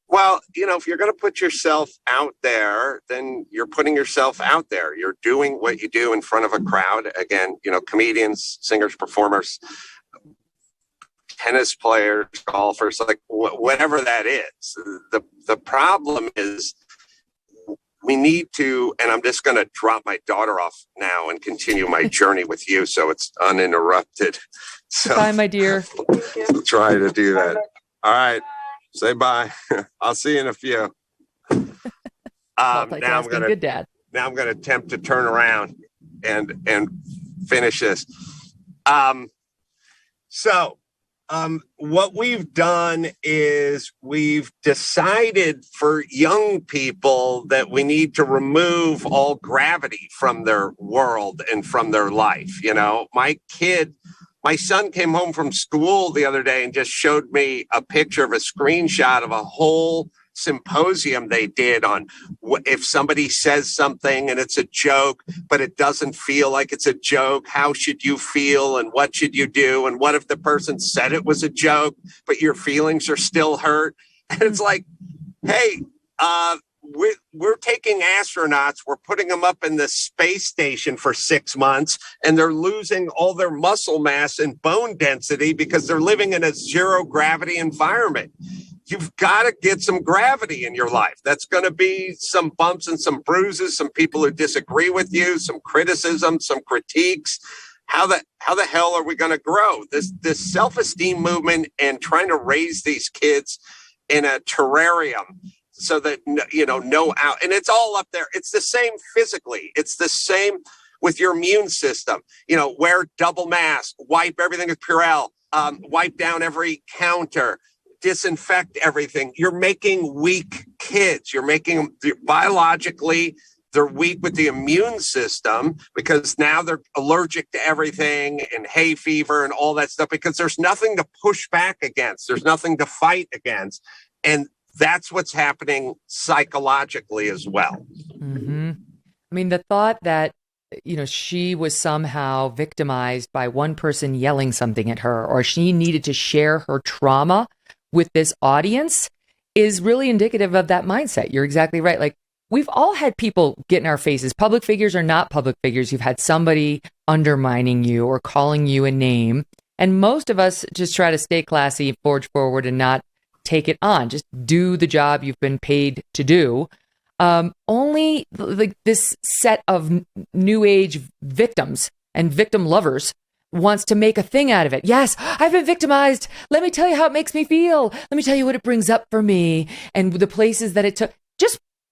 Well, if you're going to put yourself out there, then you're putting yourself out there. You're doing what you do in front of a crowd. Again, comedians, singers, performers, tennis players, golfers, whatever that is. The problem is we need to, and I'm just going to drop my daughter off now and continue my journey with you so it's uninterrupted. So, bye, my dear. I'll try to do that. All right. Say bye. I'll see you in a few. Now I'm gonna good dad. Now I'm gonna attempt to turn around and finish this. What we've done is we've decided for young people that we need to remove all gravity from their world and from their life. My son came home from school the other day and just showed me a picture of a screenshot of a whole symposium they did on if somebody says something and it's a joke, but it doesn't feel like it's a joke, how should you feel and what should you do? And what if the person said it was a joke, but your feelings are still hurt? And it's like, hey, we're taking astronauts, we're putting them up in the space station for 6 months, and they're losing all their muscle mass and bone density because they're living in a zero gravity environment. You've got to get some gravity in your life. That's going to be some bumps and some bruises, some people who disagree with you, some criticism, some critiques. How the hell are we going to grow? This self-esteem movement and trying to raise these kids in a terrarium so that, and it's all up there. It's the same physically. It's the same with your immune system. Wear double mask, wipe everything with Purell, wipe down every counter, disinfect everything. You're making weak kids. You're making them biologically, they're weak with the immune system because now they're allergic to everything and hay fever and all that stuff because there's nothing to push back against. There's nothing to fight against. And that's what's happening psychologically as well. Mm-hmm. I mean, the thought that, she was somehow victimized by one person yelling something at her, or she needed to share her trauma with this audience is really indicative of that mindset. You're exactly right. We've all had people get in our faces, public figures or not public figures. You've had somebody undermining you or calling you a name. And most of us just try to stay classy, forge forward, and not take it on. Just do the job you've been paid to do. Only this set of new age victims and victim lovers wants to make a thing out of it. Yes, I've been victimized. Let me tell you how it makes me feel. Let me tell you what it brings up for me and the places that it took.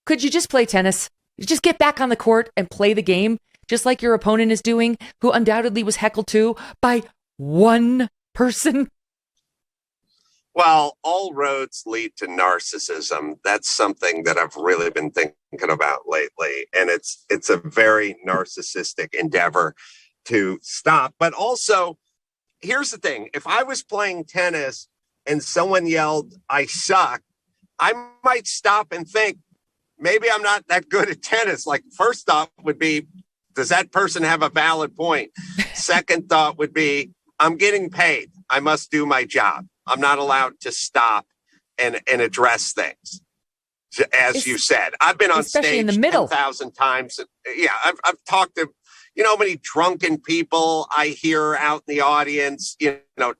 Could you just play tennis? Just get back on the court and play the game, just like your opponent is doing, who undoubtedly was heckled too by one person. Well, all roads lead to narcissism. That's something that I've really been thinking about lately. And it's a very narcissistic endeavor to stop. But also, here's the thing. If I was playing tennis and someone yelled, "I suck," I might stop and think, maybe I'm not that good at tennis. Like, first thought would be, does that person have a valid point? Second thought would be, I'm getting paid. I must do my job. I'm not allowed to stop and address things. As you said, I've been on stage in the middle 10,000 times. Yeah, I've talked to, how many drunken people I hear out in the audience,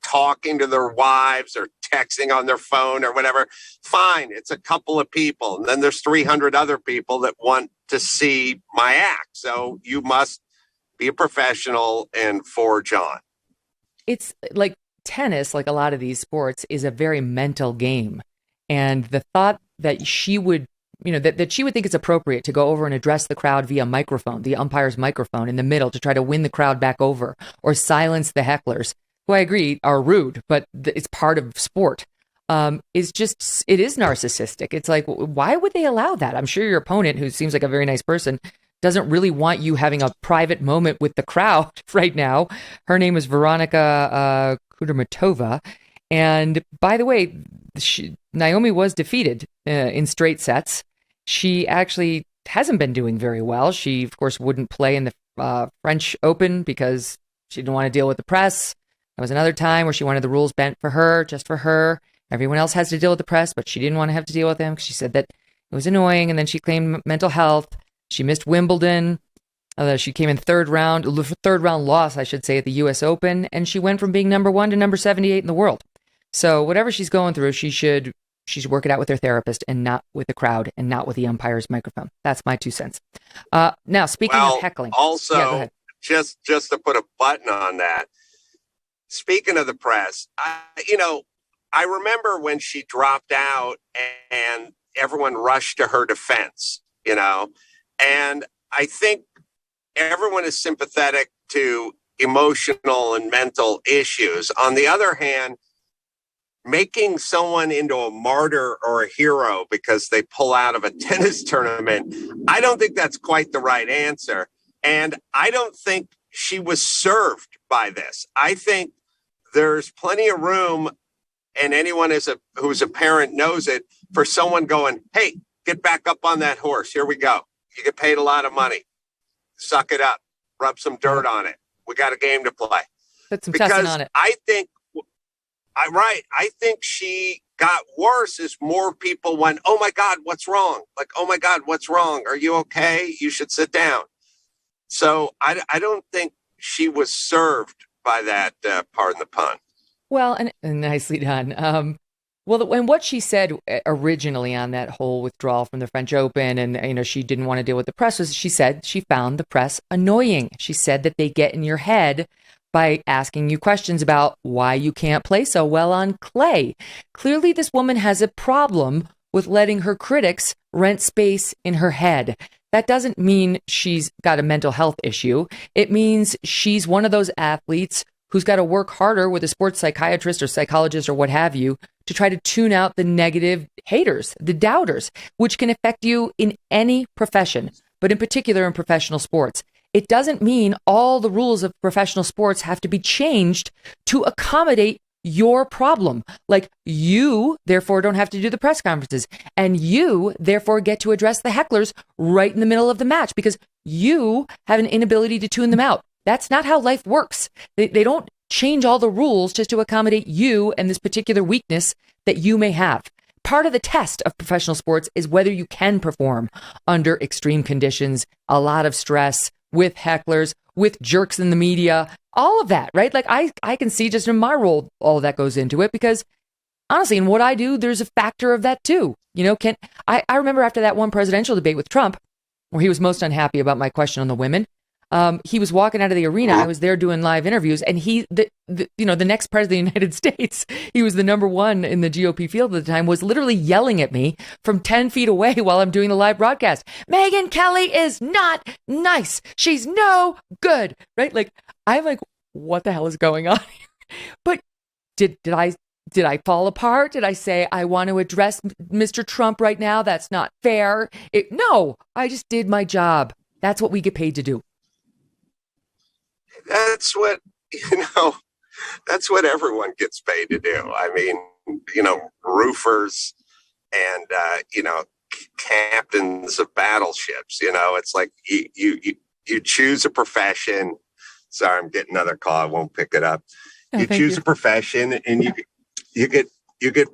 talking to their wives or texting on their phone or whatever. Fine, it's a couple of people. And then there's 300 other people that want to see my act. So you must be a professional and forge on. It's like tennis, like a lot of these sports, is a very mental game. And the thought that she would, that she would think it's appropriate to go over and address the crowd via microphone, the umpire's microphone in the middle, to try to win the crowd back over or silence the hecklers, who I agree are rude, but it's part of sport, it is narcissistic. It's like, why would they allow that? I'm sure your opponent, who seems like a very nice person, doesn't really want you having a private moment with the crowd right now. Her name is Veronika Kudermetova. And by the way, Naomi was defeated in straight sets. She actually hasn't been doing very well. She, of course, wouldn't play in the French Open because she didn't want to deal with the press. There was another time where she wanted the rules bent for her, just for her. Everyone else has to deal with the press, but she didn't want to have to deal with them because she said that it was annoying. And then she claimed mental health. She missed Wimbledon. She came in third round loss, I should say, at the U.S. Open. And she went from being number 1 to number 78 in the world. So whatever she's going through, she should work it out with her therapist and not with the crowd and not with the umpire's microphone. That's my 2 cents. Now, speaking of heckling. Also, just to put a button on that, speaking of the press, I remember when she dropped out and everyone rushed to her defense, and I think everyone is sympathetic to emotional and mental issues. On the other hand, making someone into a martyr or a hero because they pull out of a tennis tournament, I don't think that's quite the right answer. And I don't think she was served by this. I think there's plenty of room, and anyone who's a parent knows it, for someone going, "Hey, get back up on that horse. Here we go. You get paid a lot of money. Suck it up. Rub some dirt on it. We got a game to play." Put some testing on it. I think she got worse as more people went, "Oh my God, what's wrong? Like, oh my God, what's wrong? Are you okay? You should sit down." So I don't think she was served by that, pardon the pun. Well, and nicely done. And what she said originally on that whole withdrawal from the French Open, and she didn't want to deal with the press, was she said she found the press annoying. She said that they get in your head by asking you questions about why you can't play so well on clay. Clearly, this woman has a problem with letting her critics rent space in her head. That doesn't mean she's got a mental health issue. It means she's one of those athletes who's got to work harder with a sports psychiatrist or psychologist or what have you to try to tune out the negative haters, the doubters, which can affect you in any profession, but in particular in professional sports. It doesn't mean all the rules of professional sports have to be changed to accommodate your problem. Like, you, therefore, don't have to do the press conferences, and you, therefore, get to address the hecklers right in the middle of the match because you have an inability to tune them out. That's not how life works. They don't change all the rules just to accommodate you and this particular weakness that you may have. Part of the test of professional sports is whether you can perform under extreme conditions, a lot of stress, with hecklers, with jerks in the media, all of that, right? Like, I can see just in my role, all of that goes into it because honestly, in what I do, there's a factor of that too. I remember after that one presidential debate with Trump, where he was most unhappy about my question on the women, He was walking out of the arena. I was there doing live interviews, and the next president of the United States, he was the number one in the GOP field at the time, was literally yelling at me from 10 feet away while I'm doing the live broadcast. Megyn Kelly is not nice. She's no good, right? Like, I'm like, what the hell is going on here? But did I fall apart? Did I say, I want to address Mr. Trump right now? That's not fair. No, I just did my job. That's what we get paid to do. That's what, that's what everyone gets paid to do. I mean, roofers and, captains of battleships, it's like you choose a profession. Sorry, I'm getting another call. I won't pick it up. You choose a profession and you get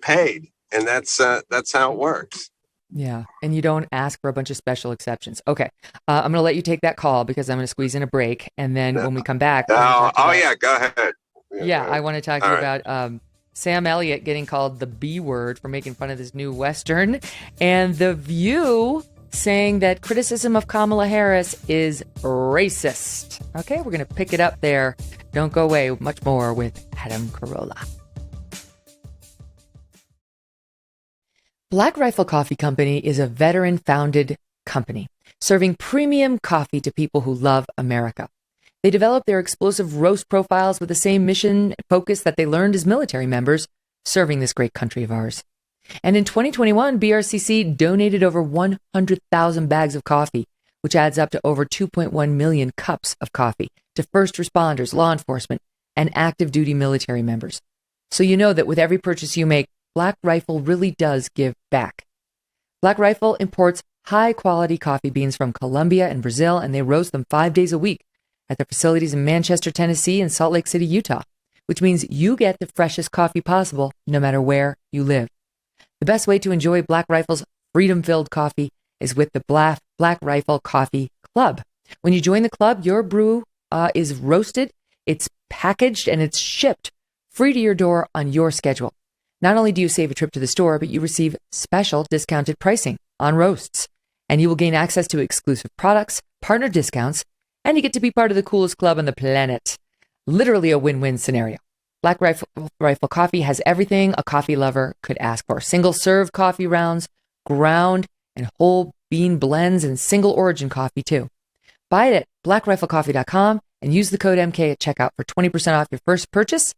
paid, and that's how it works. Yeah, and you don't ask for a bunch of special exceptions. Okay, I'm going to let you take that call because I'm going to squeeze in a break, and then when we come back, go ahead. Yeah, I want to talk to you about Sam Elliott getting called the B word for making fun of this new Western, and The View saying that criticism of Kamala Harris is racist. Okay, we're going to pick it up there. Don't go away. Much more with Adam Carolla. Black Rifle Coffee Company is a veteran-founded company serving premium coffee to people who love America. They develop their explosive roast profiles with the same mission focus that they learned as military members, serving this great country of ours. And in 2021, BRCC donated over 100,000 bags of coffee, which adds up to over 2.1 million cups of coffee to first responders, law enforcement, and active duty military members. So you know that with every purchase you make, Black Rifle really does give back. Black Rifle imports high-quality coffee beans from Colombia and Brazil, and they roast them 5 days a week at their facilities in Manchester, Tennessee, and Salt Lake City, Utah, which means you get the freshest coffee possible no matter where you live. The best way to enjoy Black Rifle's freedom-filled coffee is with the Black Rifle Coffee Club. When you join the club, your brew is roasted, it's packaged, and it's shipped free to your door on your schedule. Not only do you save a trip to the store, but you receive special discounted pricing on roasts, and you will gain access to exclusive products, partner discounts, and you get to be part of the coolest club on the planet. Literally a win-win scenario. Black Rifle Coffee has everything a coffee lover could ask for. Single-serve coffee rounds, ground and whole bean blends, and single origin coffee too. Buy it at blackriflecoffee.com and use the code MK at checkout for 20% off your first purchase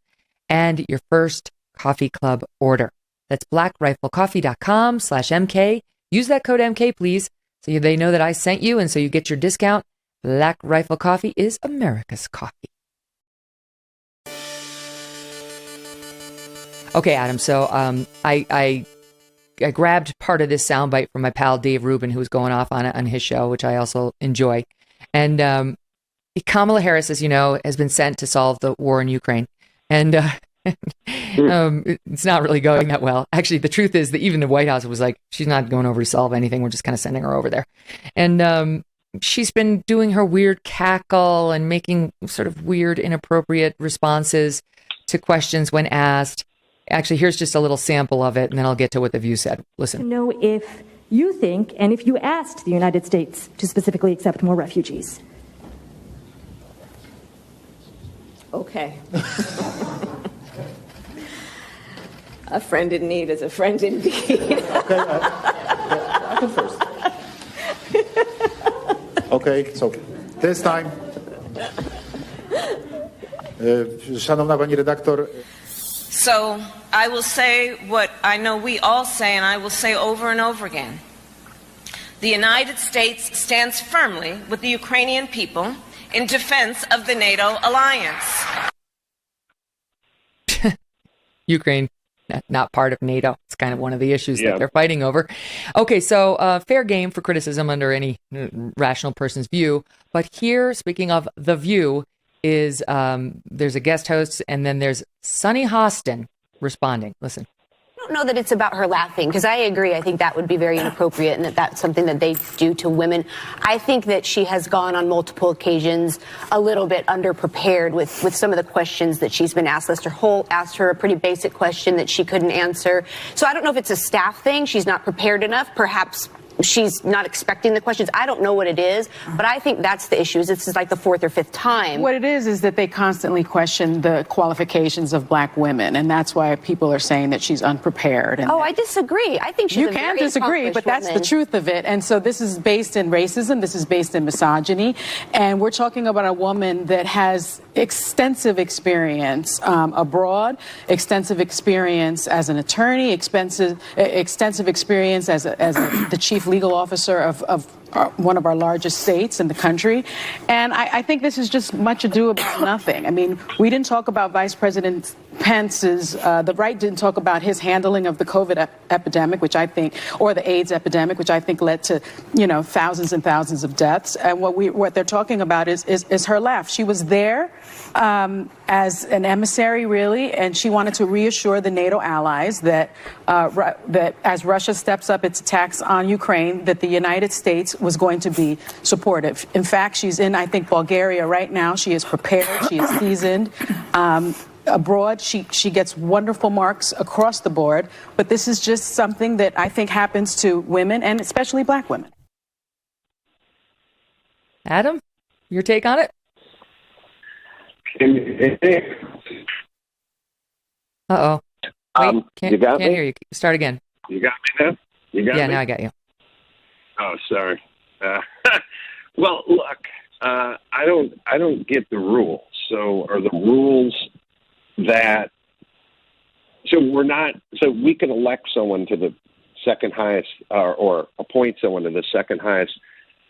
and your first coffee club order. That's blackriflecoffee.com/MK. Use that code MK, please, so they know that I sent you, and so you get your discount. Black Rifle Coffee is America's coffee. Okay, Adam, so I grabbed part of this soundbite from my pal Dave Rubin, who was going off on it on his show, which I also enjoy. And Kamala Harris, as you know, has been sent to solve the war in Ukraine. And it's not really going that well. Actually, the truth is that even the White House was like, she's not going over to solve anything. We're just kind of sending her over there. And she's been doing her weird cackle and making sort of weird, inappropriate responses to questions when asked. Actually, here's just a little sample of it, and then I'll get to what The View said. Listen. To know if you think, and if you asked the United States to specifically accept more refugees. Okay. A friend in need is a friend indeed. Okay, I can first. Okay, so this time. Szanowna pani redaktor. So I will say what I know we all say, and I will say over and over again. The United States stands firmly with the Ukrainian people in defense of the NATO alliance. Ukraine, not part of NATO. It's kind of one of the issues that they're fighting over. Okay, so fair game for criticism under any rational person's view. But here, speaking of The View, is there's a guest host, and then there's Sunny Hostin responding. Listen. I don't know that it's about her laughing, because I agree. I think that would be very inappropriate, and that's something that they do to women. I think that she has gone on multiple occasions a little bit underprepared with some of the questions that she's been asked. Lester Holt asked her a pretty basic question that she couldn't answer. So I don't know if it's a staff thing. She's not prepared enough. Perhaps she's not expecting the questions. I don't know what it is, but I think that's the issue. Is this is like the fourth or fifth time. What it is that they constantly question the qualifications of black women, and that's why people are saying that she's unprepared. And I disagree. I think she's you a can very disagree, but that's the truth of it. And so this is based in racism. This is based in misogyny, and we're talking about a woman that has extensive experience abroad, extensive experience as an attorney, extensive experience as the chief legal officer of one of our largest states in the country. And I think this is just much ado about nothing. I mean, we didn't talk about Vice President Pence's, the right didn't talk about his handling of the COVID epidemic, which I think, or the AIDS epidemic, which I think led to, thousands and thousands of deaths. And what they're talking about is her laugh. She was there as an emissary, really, and she wanted to reassure the NATO allies that as Russia steps up its attacks on Ukraine, that the United States was going to be supportive. In fact, she's in, I think, Bulgaria right now. She is prepared. She is seasoned. Abroad, she gets wonderful marks across the board. But this is just something that I think happens to women, and especially black women. Adam, your take on it? Uh-oh. Wait, can't hear you. Start again. You got me now? You got me? Yeah, now I got you. Oh, sorry. Well, look, I don't get the rules. So are the rules that we can elect someone to the second highest or appoint someone to the second highest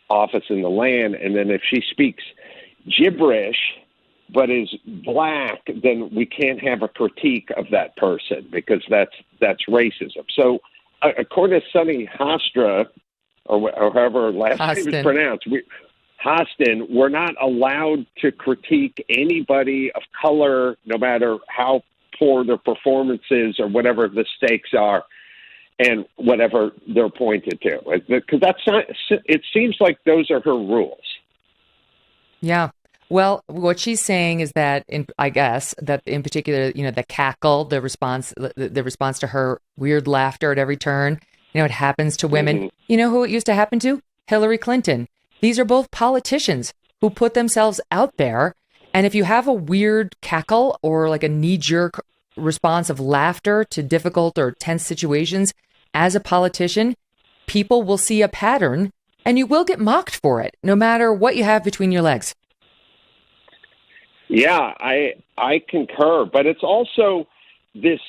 office in the land, and then if she speaks gibberish but is black, then we can't have a critique of that person because that's racism. So according to Sonny Hostra, or however last name is pronounced, Hostin, we're not allowed to critique anybody of color, no matter how poor their performance is or whatever the stakes are and whatever they're pointed to. Because it seems like those are her rules. Yeah. Well, what she's saying is that, I guess, that in particular, the cackle, the response to her weird laughter at every turn, it happens to women. Mm-hmm. You know who it used to happen to? Hillary Clinton. These are both politicians who put themselves out there. And if you have a weird cackle or like a knee-jerk response of laughter to difficult or tense situations, as a politician, people will see a pattern and you will get mocked for it, no matter what you have between your legs. Yeah, I concur. But it's also this,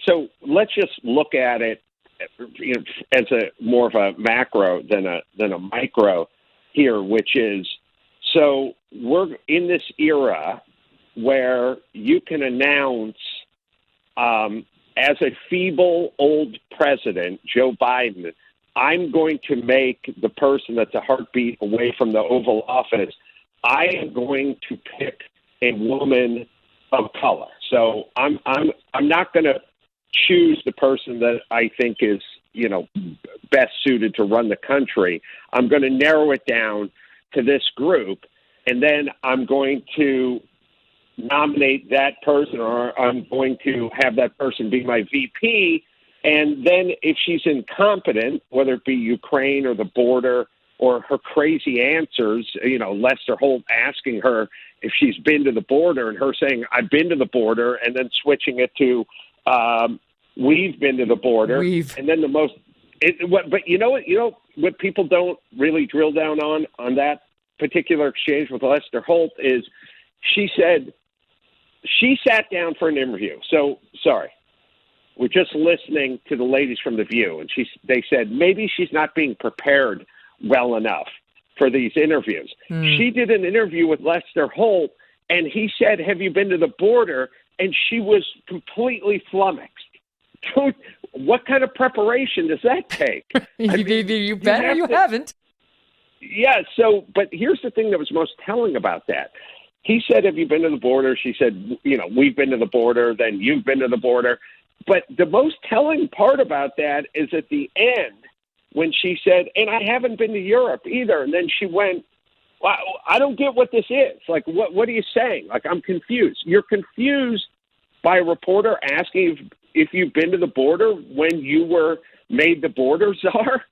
so let's just look at it as a more of a macro than a micro here, which is, so we're in this era where you can announce as a feeble old president, Joe Biden, I'm going to make the person that's a heartbeat away from the Oval Office, I am going to pick a woman of color. So I'm not going to choose the person that I think is, best suited to run the country. I'm going to narrow it down to this group, and then I'm going to nominate that person, or I'm going to have that person be my VP. And then if she's incompetent, whether it be Ukraine or the border or her crazy answers, Lester Holt asking her if she's been to the border and her saying, I've been to the border, and then switching it to, we've been to the border. And then but you know what people don't really drill down on that particular exchange with Lester Holt is she said she sat down for an interview. So, sorry, we're just listening to the ladies from The View, and they said maybe she's not being prepared well enough for these interviews. She did an interview with Lester Holt, and he said, have you been to the border? And she was completely flummoxed. What kind of preparation does that take? You bet or you haven't. Yeah, but here's the thing that was most telling about that. He said, have you been to the border? She said, we've been to the border, then you've been to the border. But the most telling part about that is at the end when she said, and I haven't been to Europe either. And then she went, well, I don't get what this is. Like, what are you saying? Like, I'm confused. You're confused by a reporter asking if you've been to the border when you were made the border czar?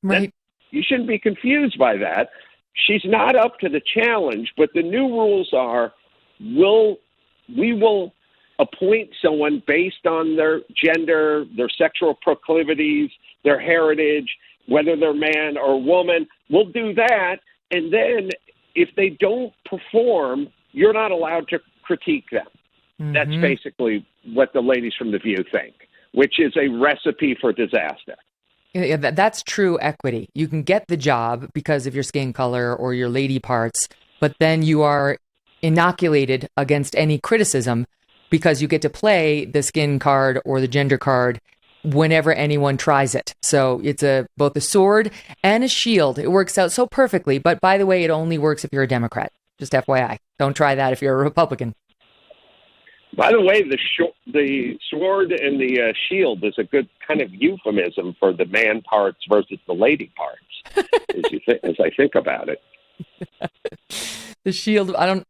Right. You shouldn't be confused by that. She's not up to the challenge, but the new rules are, we will appoint someone based on their gender, their sexual proclivities, their heritage, whether they're man or woman. We'll do that. And then if they don't perform, you're not allowed to critique them. Mm-hmm. That's basically what the ladies from The View think, which is a recipe for disaster. Yeah, that's true equity. You can get the job because of your skin color or your lady parts, but then you are inoculated against any criticism because you get to play the skin card or the gender card whenever anyone tries it. So it's both a sword and a shield. It works out so perfectly. But by the way, it only works if you're a Democrat. Just FYI. Don't try that if you're a Republican. By the way, the sword and the shield is a good kind of euphemism for the man parts versus the lady parts, as I think about it. The shield, I'm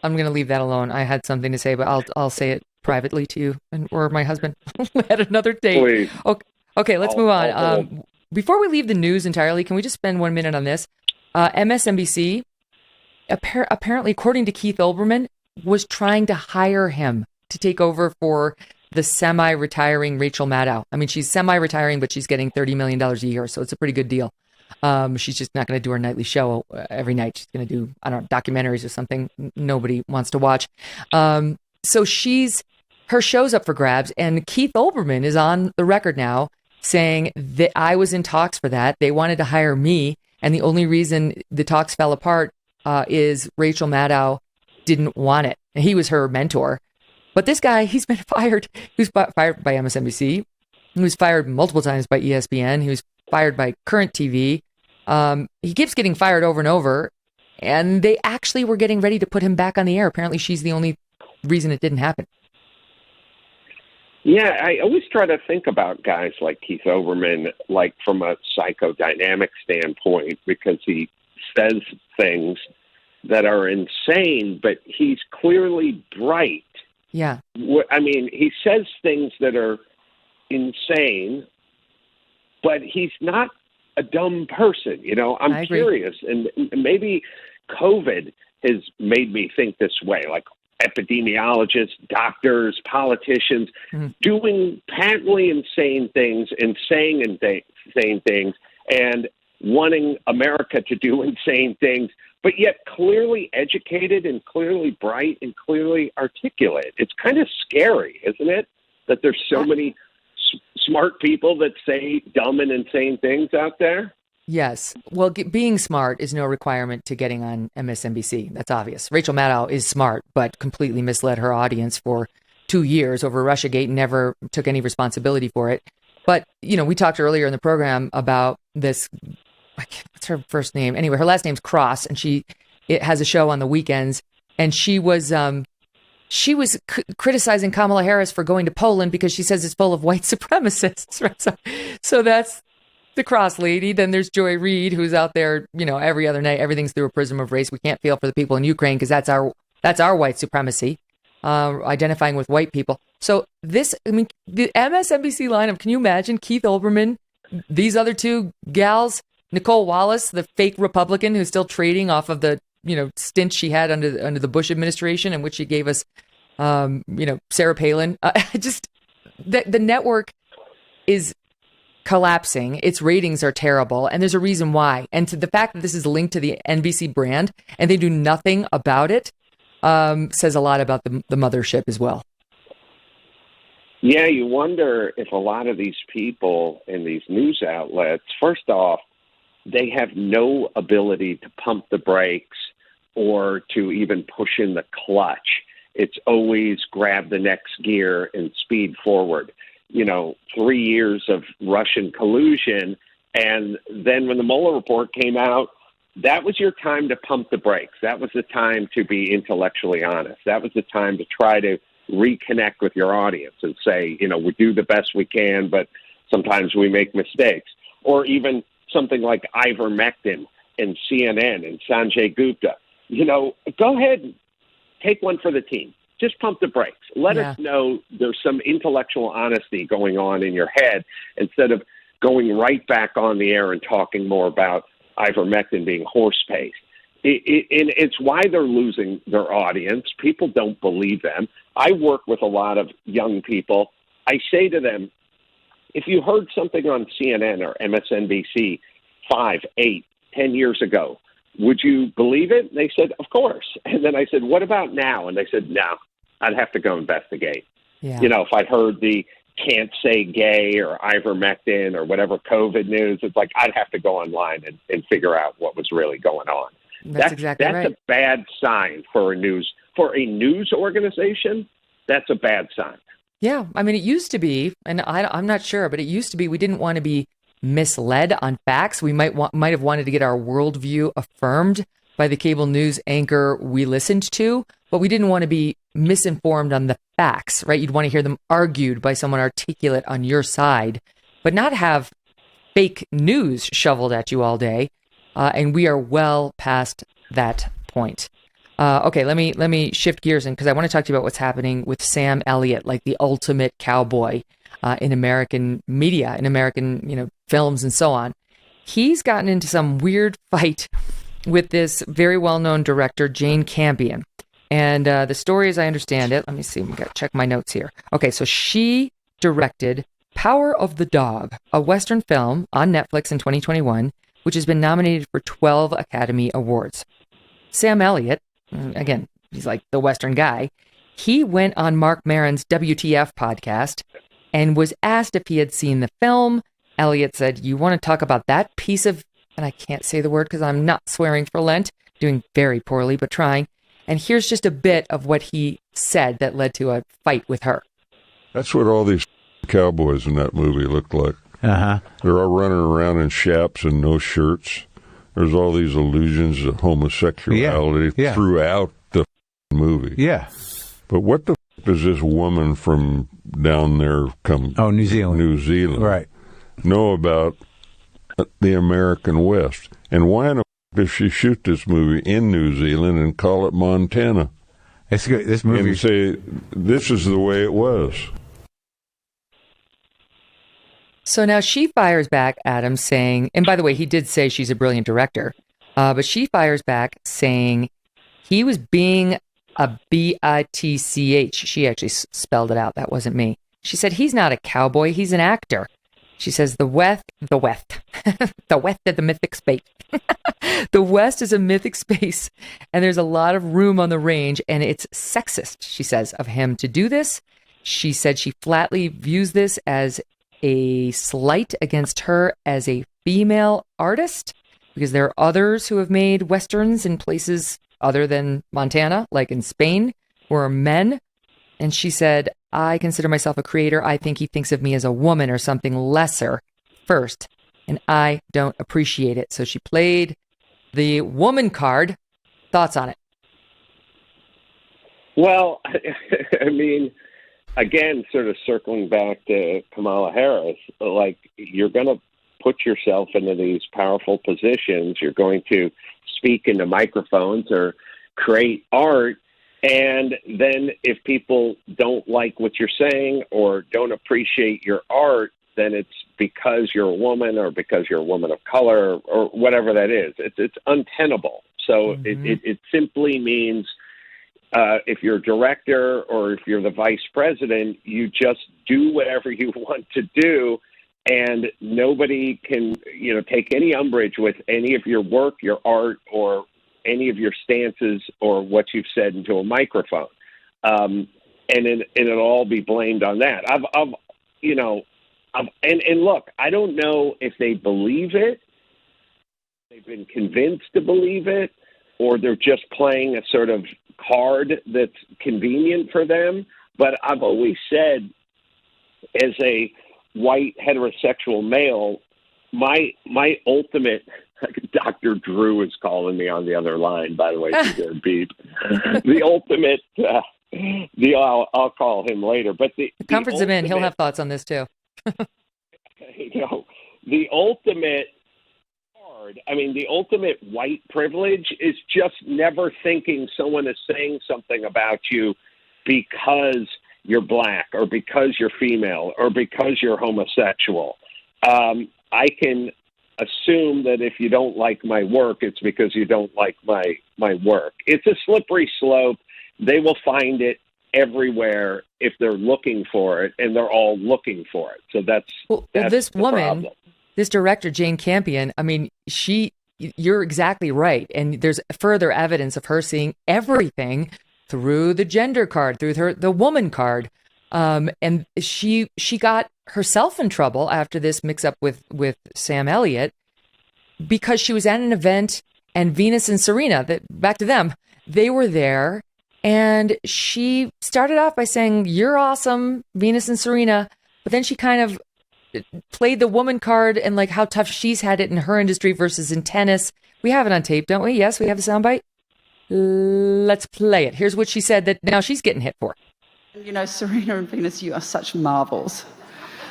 going to leave that alone. I had something to say, but I'll say it privately to you or my husband at another date. Please. Okay, let's move on. Before we leave the news entirely, can we just spend 1 minute on this? MSNBC, apparently, according to Keith Olbermann, was trying to hire him to take over for the semi-retiring Rachel Maddow. I mean, she's semi-retiring, but she's getting $30 million a year, so it's a pretty good deal. She's just not going to do her nightly show every night. She's going to do, I don't know, documentaries or something nobody wants to watch. So her show's up for grabs, and Keith Olbermann is on the record now saying that I was in talks for that. They wanted to hire me, and the only reason the talks fell apart is Rachel Maddow didn't want it. He was her mentor. But this guy, he's been fired. He was fired by MSNBC. He was fired multiple times by ESPN. He was fired by Current TV. He keeps getting fired over and over. And they actually were getting ready to put him back on the air. Apparently, she's the only reason it didn't happen. Yeah, I always try to think about guys like Keith Olbermann, like from a psychodynamic standpoint, because he says things that are insane, but he's clearly bright. Yeah. I mean, he says things that are insane, but he's not a dumb person. You know, I'm curious, and maybe COVID has made me think this way, like epidemiologists, doctors, politicians, doing patently insane things and saying insane things and wanting America to do insane things, but yet clearly educated and clearly bright and clearly articulate. It's kind of scary, isn't it, that there's so many smart people that say dumb and insane things out there? Yes. Well, being smart is no requirement to getting on MSNBC. That's obvious. Rachel Maddow is smart, but completely misled her audience for 2 years over Russiagate and never took any responsibility for it. But, you know, we talked earlier in the program about this. What's her first name? Anyway, her last name's Cross, and it has a show on the weekends. And she was criticizing Kamala Harris for going to Poland because she says it's full of white supremacists. Right? So that's the Cross lady. Then there's Joy Reid, who's out there, you know, every other night. Everything's through a prism of race. We can't feel for the people in Ukraine because that's our white supremacy, identifying with white people. So the MSNBC lineup. Can you imagine Keith Olbermann, these other two gals? Nicole Wallace, the fake Republican who's still trading off of the, you know, stint she had under the Bush administration, in which she gave us, Sarah Palin. The network is collapsing. Its ratings are terrible, and there's a reason why. And to the fact that this is linked to the NBC brand and they do nothing about it says a lot about the mothership as well. Yeah, you wonder if a lot of these people in these news outlets, first off, they have no ability to pump the brakes or to even push in the clutch. It's always grab the next gear and speed forward. You know, 3 years of Russian collusion. And then when the Mueller report came out, that was your time to pump the brakes. That was the time to be intellectually honest. That was the time to try to reconnect with your audience and say, you know, we do the best we can, but sometimes we make mistakes. Or even something like ivermectin and CNN and Sanjay Gupta. You know, go ahead and take one for the team. Just pump the brakes. Let us know there's some intellectual honesty going on in your head instead of going right back on the air and talking more about ivermectin being horse paste. It's why they're losing their audience. People don't believe them. I work with a lot of young people. I say to them, if you heard something on CNN or MSNBC 5, 8, 10 years ago, would you believe it? And they said, of course. And then I said, what about now? And they said, no, I'd have to go investigate. Yeah. You know, if I heard the can't say gay or ivermectin or whatever COVID news, it's like I'd have to go online and figure out what was really going on. That's exactly right. That's a bad sign for a news organization. That's a bad sign. Yeah, I mean, it used to be, and I'm not sure, but it used to be we didn't want to be misled on facts. We might have wanted to get our worldview affirmed by the cable news anchor we listened to, but we didn't want to be misinformed on the facts, right? You'd want to hear them argued by someone articulate on your side, but not have fake news shoveled at you all day. And we are well past that point. Okay, let me shift gears because I want to talk to you about what's happening with Sam Elliott, like the ultimate cowboy in American media, in American films and so on. He's gotten into some weird fight with this very well-known director, Jane Campion. And the story, as I understand it, let me see, I've got to check my notes here. Okay, so she directed Power of the Dog, a Western film on Netflix in 2021, which has been nominated for 12 Academy Awards. Sam Elliott, again, he's like the Western guy, he went on Mark Maron's WTF podcast and was asked if he had seen the film. Elliott said, you want to talk about that piece of, and I can't say the word because I'm not swearing for Lent, doing very poorly, but trying. And here's just a bit of what he said that led to a fight with her. That's what all these cowboys in that movie look like. Uh-huh. They're all running around in chaps and no shirts. There's all these allusions to homosexuality throughout the movie. Yeah. But what the does this woman from down there New Zealand. Right. know about the American West? And why in the does she shoot this movie in New Zealand and call it Montana? It's good. This movie. And say, this is the way it was. So now she fires back, Adam, saying, and by the way, he did say she's a brilliant director, but she fires back saying he was being a bitch. She actually spelled it out. That wasn't me. She said, he's not a cowboy. He's an actor. She says, the West is the mythic space. The West is a mythic space, and there's a lot of room on the range, and it's sexist, she says, of him to do this. She said she flatly views this as a slight against her as a female artist, because there are others who have made Westerns in places other than Montana, like in Spain, who are men. And she said, I consider myself a creator. I think he thinks of me as a woman or something lesser first, and I don't appreciate it. So she played the woman card. Thoughts on it? Well, I mean, again, sort of circling back to Kamala Harris, like, you're going to put yourself into these powerful positions. You're going to speak into microphones or create art. And then if people don't like what you're saying or don't appreciate your art, then it's because you're a woman or because you're a woman of color or whatever that is. It's untenable. So it simply means if you're a director or if you're the vice president, you just do whatever you want to do, and nobody can, take any umbrage with any of your work, your art, or any of your stances or what you've said into a microphone. And it'll all be blamed on that. And look, I don't know if they believe it, they've been convinced to believe it, or they're just playing a sort of card that's convenient for them. But I've always said, as a white heterosexual male, my ultimate, Dr. Drew is calling me on the other line, by the way, to beep. The ultimate, I'll call him later, but the comfort's him in. He'll have thoughts on this too. The ultimate card, the ultimate white privilege is just never thinking someone is saying something about you because you're black or because you're female or because you're homosexual. I can assume that if you don't like my work, it's because you don't like my work. It's a slippery slope. They will find it everywhere if they're looking for it, and they're all looking for it. So that's this woman, problem. This director, Jane Campion, I mean, you're exactly right. And there's further evidence of her seeing everything through the gender card, through the woman card. And she got herself in trouble after this mix up with Sam Elliott because she was at an event and Venus and Serena, back to them, they were there. And she started off by saying, "You're awesome, Venus and Serena." But then she kind of played the woman card and like how tough she's had it in her industry versus in tennis. We have it on tape, don't we? Yes, we have a soundbite. Let's play it. Here's what she said that now she's getting hit for. You know, Serena and Venus, you are such marvels.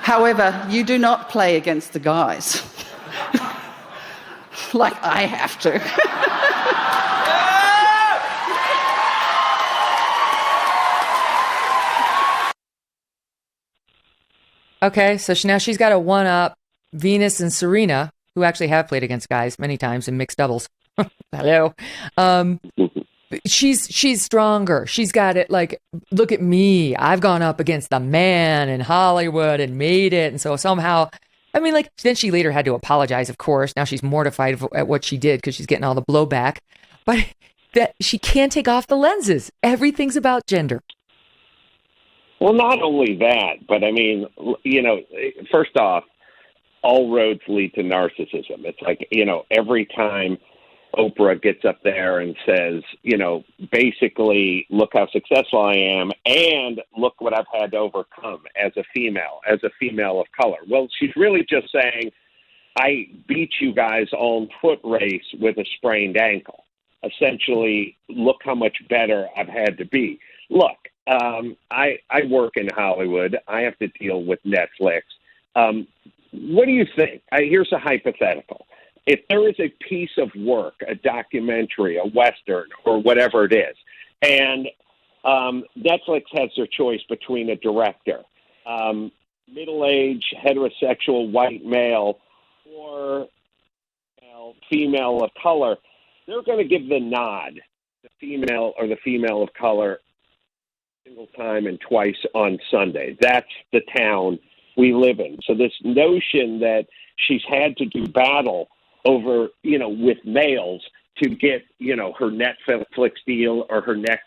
However, you do not play against the guys. Like I have to. Okay, so now she's got to one-up Venus and Serena, who actually have played against guys many times in mixed doubles. Hello. She's stronger. She's got it like, look at me. I've gone up against the man in Hollywood and made it. And so somehow, I mean, like, then she later had to apologize, of course. Now she's mortified at what she did because she's getting all the blowback. But that she can't take off the lenses. Everything's about gender. Well, not only that, but I mean, you know, first off, all roads lead to narcissism. It's like, you know, every time Oprah gets up there and says, you know, basically, look how successful I am and look what I've had to overcome as a female of color. Well, she's really just saying, I beat you guys on foot race with a sprained ankle. Essentially, look how much better I've had to be. Look, I work in Hollywood. I have to deal with Netflix. What do you think? Here's a hypothetical. If there is a piece of work, a documentary, a Western, or whatever it is, and Netflix has their choice between a director, middle-aged, heterosexual, white male, or female of color, they're going to give the nod, the female of color, single time and twice on Sunday. That's the town we live in. So this notion that she's had to do battle over, you know, with males to get, you know, her Netflix deal or her next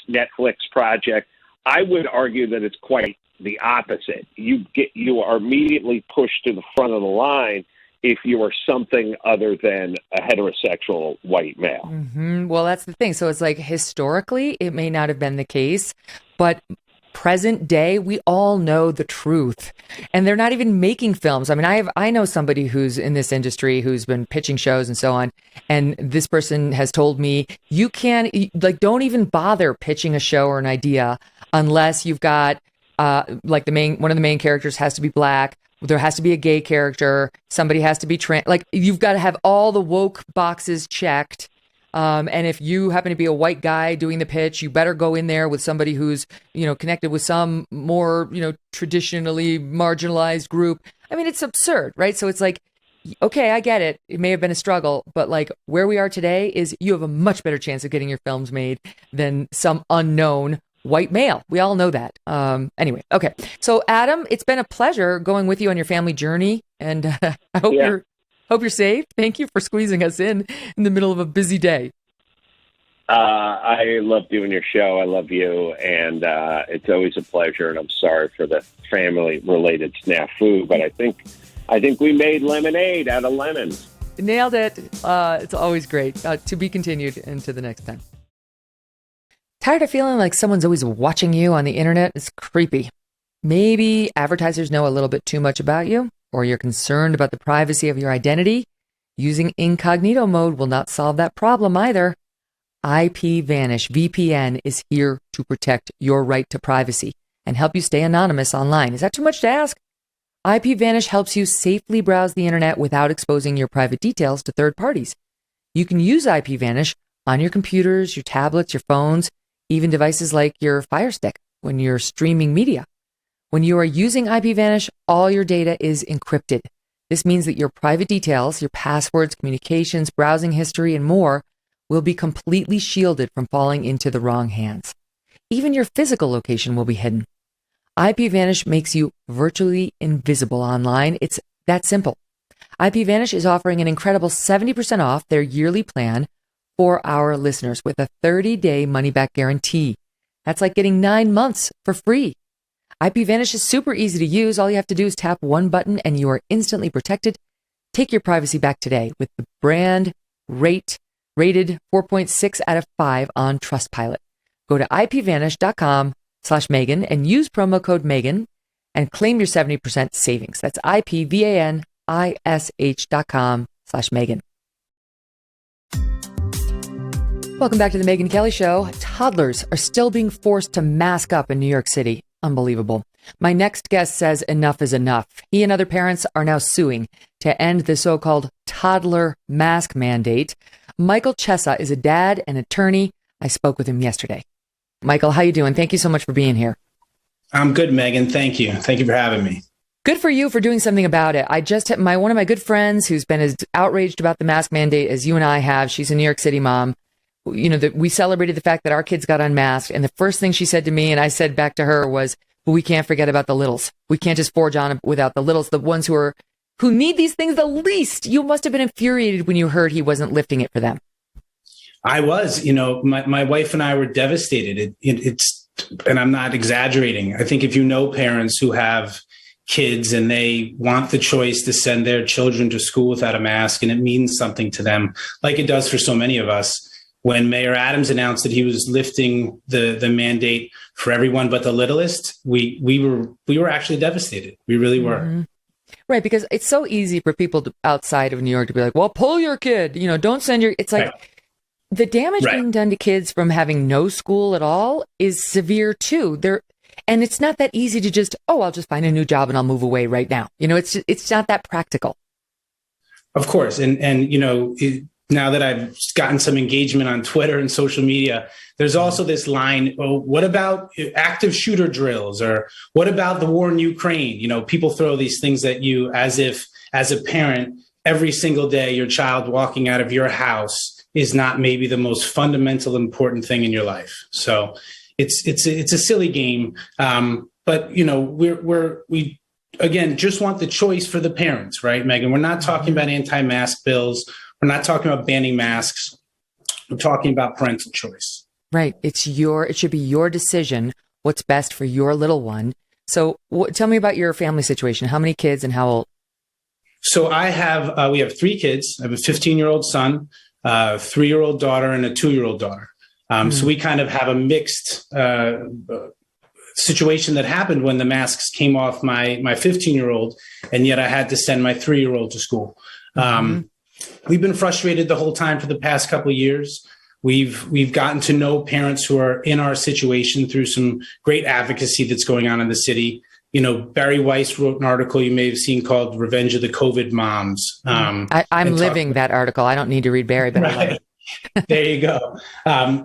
Netflix project, I would argue that it's quite the opposite. You are immediately pushed to the front of the line if you are something other than a heterosexual white male. Mm-hmm. Well, that's the thing. So it's like historically, it may not have been the case, but present day, we all know the truth, and they're not even making films. I mean, I know somebody who's in this industry who's been pitching shows and so on, and this person has told me you can't don't even bother pitching a show or an idea unless you've got one of the main characters has to be black. There has to be a gay character. Somebody has to be trans. Like, you've got to have all the woke boxes checked. And if you happen to be a white guy doing the pitch, you better go in there with somebody who's, you know, connected with some more, you know, traditionally marginalized group. I mean, it's absurd, right? So it's like, okay, I get it. It may have been a struggle, but like where we are today is you have a much better chance of getting your films made than some unknown white male. We all know that. Anyway, okay. So Adam, it's been a pleasure going with you on your family journey, and I hope you're safe. Thank you for squeezing us in the middle of a busy day. I love doing your show. I love you, and it's always a pleasure. And I'm sorry for the family-related snafu, but I think we made lemonade out of lemons. Nailed it. It's always great. To be continued until the next time. Tired of feeling like someone's always watching you on the internet? It's creepy. Maybe advertisers know a little bit too much about you, or you're concerned about the privacy of your identity. Using incognito mode will not solve that problem either. IPVanish VPN is here to protect your right to privacy and help you stay anonymous online. Is that too much to ask? IPVanish helps you safely browse the internet without exposing your private details to third parties. You can use IPVanish on your computers, your tablets, your phones, even devices like your Fire Stick when you're streaming media. When you are using IPVanish, all your data is encrypted. This means that your private details, your passwords, communications, browsing history, and more will be completely shielded from falling into the wrong hands. Even your physical location will be hidden. IPVanish makes you virtually invisible online. It's that simple. IPVanish is offering an incredible 70% off their yearly plan for our listeners with a 30-day money-back guarantee. That's like getting 9 months for free. IPVanish is super easy to use. All you have to do is tap one button and you are instantly protected. Take your privacy back today with the brand rated 4.6 out of 5 on Trustpilot. Go to ipvanish.com/Megyn and use promo code Megyn and claim your 70% savings. That's ipvanish.com/Megyn. Welcome back to the Megyn Kelly Show. Toddlers are still being forced to mask up in New York City. Unbelievable. My next guest says enough is enough. He and other parents are now suing to end the so-called toddler mask mandate. Michael Chessa is a dad and attorney. I spoke with him yesterday. Michael, how you doing? Thank you so much for being here. I'm good, Megyn. Thank you. Thank you for having me. Good for you for doing something about it. I just had one of my good friends who's been as outraged about the mask mandate as you and I have. She's a New York City mom. You know, we celebrated the fact that our kids got unmasked. And the first thing she said to me, and I said back to her, was, but we can't forget about the littles. We can't just forge on without the littles, the ones who need these things the least. You must have been infuriated when you heard he wasn't lifting it for them. I was, my wife and I were devastated. It's, and I'm not exaggerating. I think if you know parents who have kids and they want the choice to send their children to school without a mask, and it means something to them, like it does for so many of us. When Mayor Adams announced that he was lifting the mandate for everyone but the littlest, we were actually devastated. We really were. Mm-hmm. Right, because it's so easy for people outside of New York to be like, well, pull your kid, don't send your, it's like the damage being done to kids from having no school at all is severe too. And it's not that easy to just, I'll just find a new job and I'll move away right now. It's not that practical. Of course. Now that I've gotten some engagement on Twitter and social media, there's also this line, what about active shooter drills? Or what about the war in Ukraine? People throw these things at you as if, as a parent, every single day your child walking out of your house is not maybe the most fundamental, important thing in your life. So it's a silly game. But, we again, just want the choice for the parents, right, Megyn? We're not talking about anti-mask bills. We're not talking about banning masks. We're talking about parental choice. Right. It should be your decision what's best for your little one. So tell me about your family situation. How many kids and how old? So we have 3 kids. I have a 15-year-old son, a 3-year-old daughter, and a 2-year-old daughter. So we kind of have a mixed situation that happened when the masks came off my 15-year-old, and yet I had to send my 3-year-old to school. We've been frustrated the whole time for the past couple of years. We've gotten to know parents who are in our situation through some great advocacy that's going on in the city. Barry Weiss wrote an article you may have seen called "Revenge of the COVID Moms." I'm living that article. I don't need to read Barry, but I love it. There you go.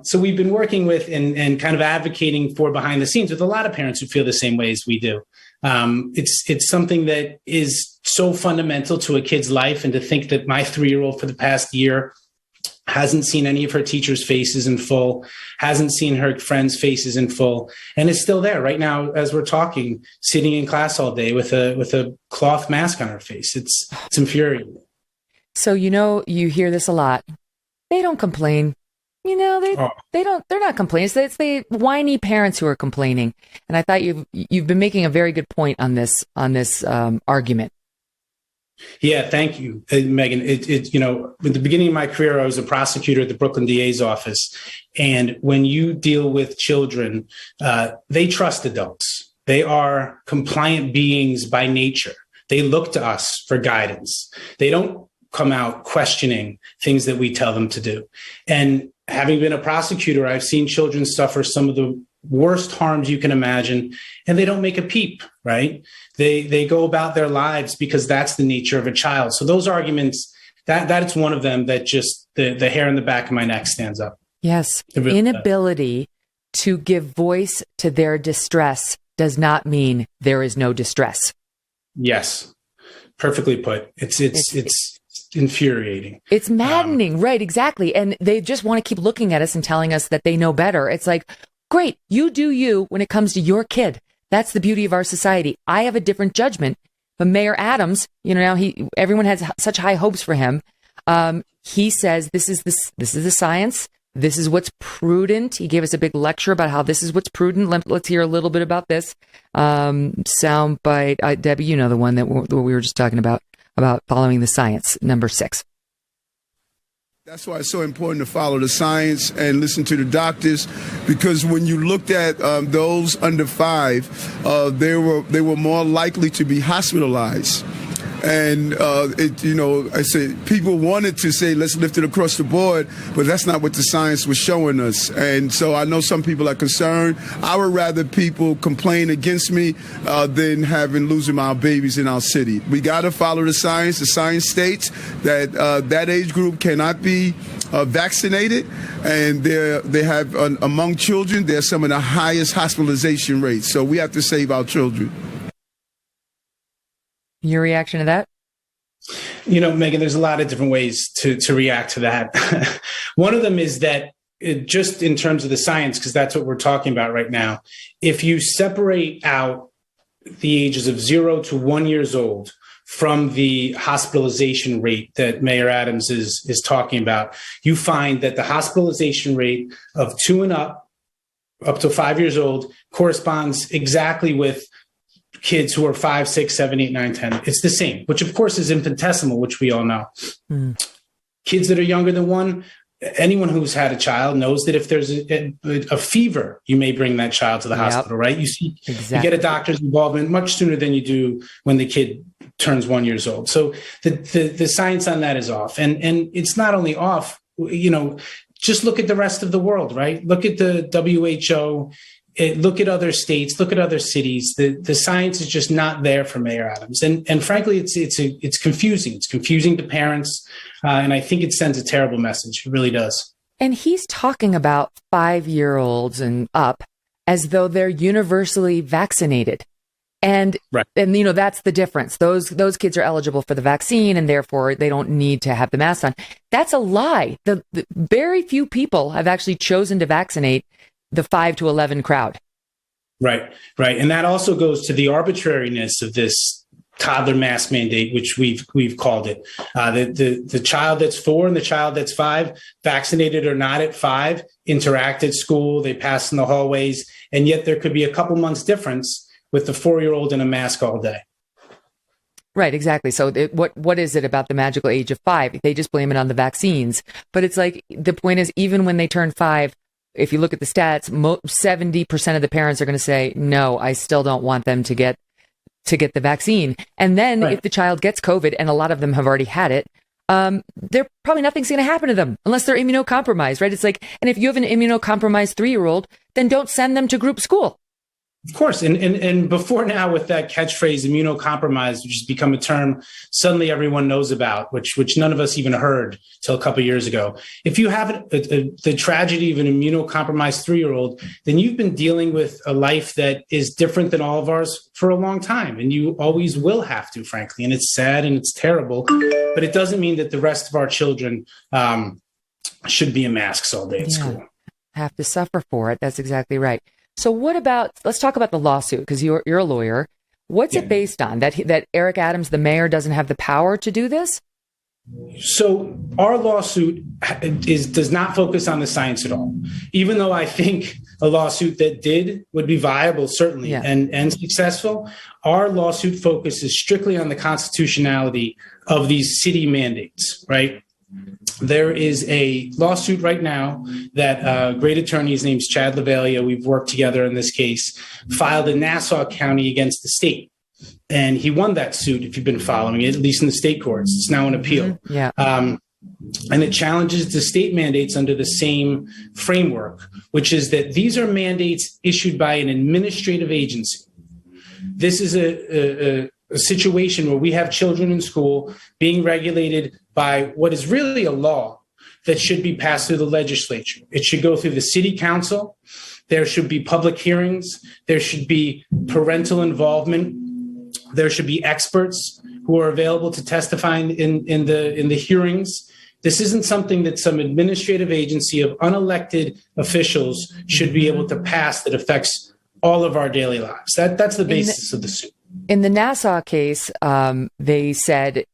So we've been working with and kind of advocating for behind the scenes with a lot of parents who feel the same way as we do. It's something that is so fundamental to a kid's life, and to think that my 3-year-old for the past year hasn't seen any of her teachers' faces in full, hasn't seen her friends' faces in full, and is still there right now as we're talking, sitting in class all day with a cloth mask on her face. It's infuriating. So you hear this a lot. They don't complain. They're not complaining. It's the whiny parents who are complaining. And I thought you've been making a very good point on this argument. Yeah, thank you, Megyn. At the beginning of my career, I was a prosecutor at the Brooklyn DA's office. And when you deal with children, they trust adults. They are compliant beings by nature. They look to us for guidance. They don't come out questioning things that we tell them to do. And having been a prosecutor, I've seen children suffer some of the worst harms you can imagine, and they don't make a peep, right? They go about their lives because that's the nature of a child. So those arguments, that's one of them that just the hair in the back of my neck stands up. Yes. Inability to give voice to their distress does not mean there is no distress. Yes. Perfectly put. It's infuriating. It's maddening, right? Exactly. And they just want to keep looking at us and telling us that they know better. It's like, great, you do you when it comes to your kid. That's the beauty of our society. I have a different judgment. But Mayor Adams, now everyone has such high hopes for him. He says this is the science. This is what's prudent. He gave us a big lecture about how this is what's prudent. Let's hear a little bit about this soundbite. Debbie, the one that we were just talking about following the science, number 6. That's why it's so important to follow the science and listen to the doctors, because when you looked at those under 5, they were more likely to be hospitalized. And, I said people wanted to say, let's lift it across the board, but that's not what the science was showing us. And so I know some people are concerned. I would rather people complain against me than losing our babies in our city. We got to follow the science. The science states that that age group cannot be vaccinated, and they have among children, there's some of the highest hospitalization rates. So we have to save our children. Your reaction to that? Megyn, there's a lot of different ways to react to that. One of them is that just in terms of the science, because that's what we're talking about right now, if you separate out the ages of 0 to 1 years old from the hospitalization rate that Mayor Adams is talking about, you find that the hospitalization rate of 2 and up to 5 years old corresponds exactly with kids who are 5, 6, 7, 8, 9, 10. It's the same, which of course is infinitesimal, which we all know. Kids that are younger than 1, anyone who's had a child knows that if there's a fever, you may bring that child to the hospital, right? You get a doctor's involvement much sooner than you do when the kid turns 1 year old. So the science on that is off. And it's not only off, just look at the rest of the world, right? Look at the WHO. Look at other states, look at other cities. The science is just not there for Mayor Adams. And frankly, it's confusing. It's confusing to parents. And I think it sends a terrible message. It really does. And he's talking about 5-year-olds and up as though they're universally vaccinated. And, right. And that's the difference. Those kids are eligible for the vaccine and therefore they don't need to have the mask on. That's a lie. The very few people have actually chosen to vaccinate the 5 to 11 crowd. Right. And that also goes to the arbitrariness of this toddler mask mandate, which we've called it. The child that's 4 and the child that's 5, vaccinated or not at 5, interact at school, they pass in the hallways, and yet there could be a couple months difference with the 4-year-old in a mask all day. Right, exactly. So what is it about the magical age of 5? They just blame it on the vaccines. But it's like, the point is, even when they turn 5, if you look at the stats, 70% of the parents are going to say, no, I still don't want them to get the vaccine. And then if the child gets COVID, and a lot of them have already had it, nothing's going to happen to them unless they're immunocompromised, right? It's like, and if you have an immunocompromised 3-year-old, then don't send them to group school. Of course. And before now, with that catchphrase, immunocompromised, which has become a term suddenly everyone knows about, which none of us even heard till a couple of years ago. If you have the tragedy of an immunocompromised 3-year-old, then you've been dealing with a life that is different than all of ours for a long time. And you always will have to, frankly. And it's sad and it's terrible. But it doesn't mean that the rest of our children should be in masks all day at school. Have to suffer for it. That's exactly right. So let's talk about the lawsuit, because you're a lawyer. What's it based on? That Eric Adams, the mayor, doesn't have the power to do this? So our lawsuit does not focus on the science at all, even though I think a lawsuit that would be viable, certainly, and successful. Our lawsuit focuses strictly on the constitutionality of these city mandates, right? There is a lawsuit right now that a great attorney, his name's Chad Lavalia, we've worked together in this case, filed in Nassau County against the state. And he won that suit, if you've been following it, at least in the state courts. It's now an appeal. And it challenges the state mandates under the same framework, which is that these are mandates issued by an administrative agency. This is a situation where we have children in school being regulated by what is really a law that should be passed through the legislature. It should go through the city council. There should be public hearings. There should be parental involvement. There should be experts who are available to testify in the hearings. This isn't something that some administrative agency of unelected officials should be able to pass that affects all of our daily lives. That's the basis of the suit. In the Nassau case, they said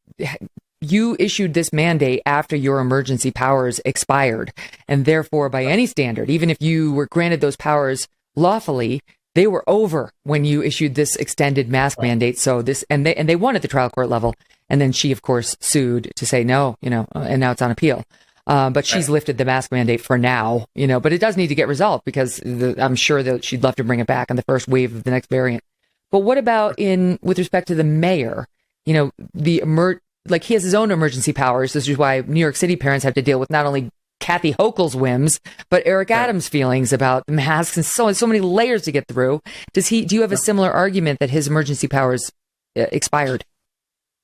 you issued this mandate after your emergency powers expired, and therefore, by any standard, even if you were granted those powers lawfully, they were over when you issued this extended mask mandate. So they won at the trial court level, and then she, of course, sued to say no, and now it's on appeal. But she's lifted the mask mandate for now, but it does need to get resolved because I'm sure that she'd love to bring it back on the first wave of the next variant. But what about with respect to the mayor? He has his own emergency powers. This is why New York City parents have to deal with not only Kathy Hochul's whims, but Eric Adams' feelings about masks and so many layers to get through. Do you have a similar argument that his emergency powers expired?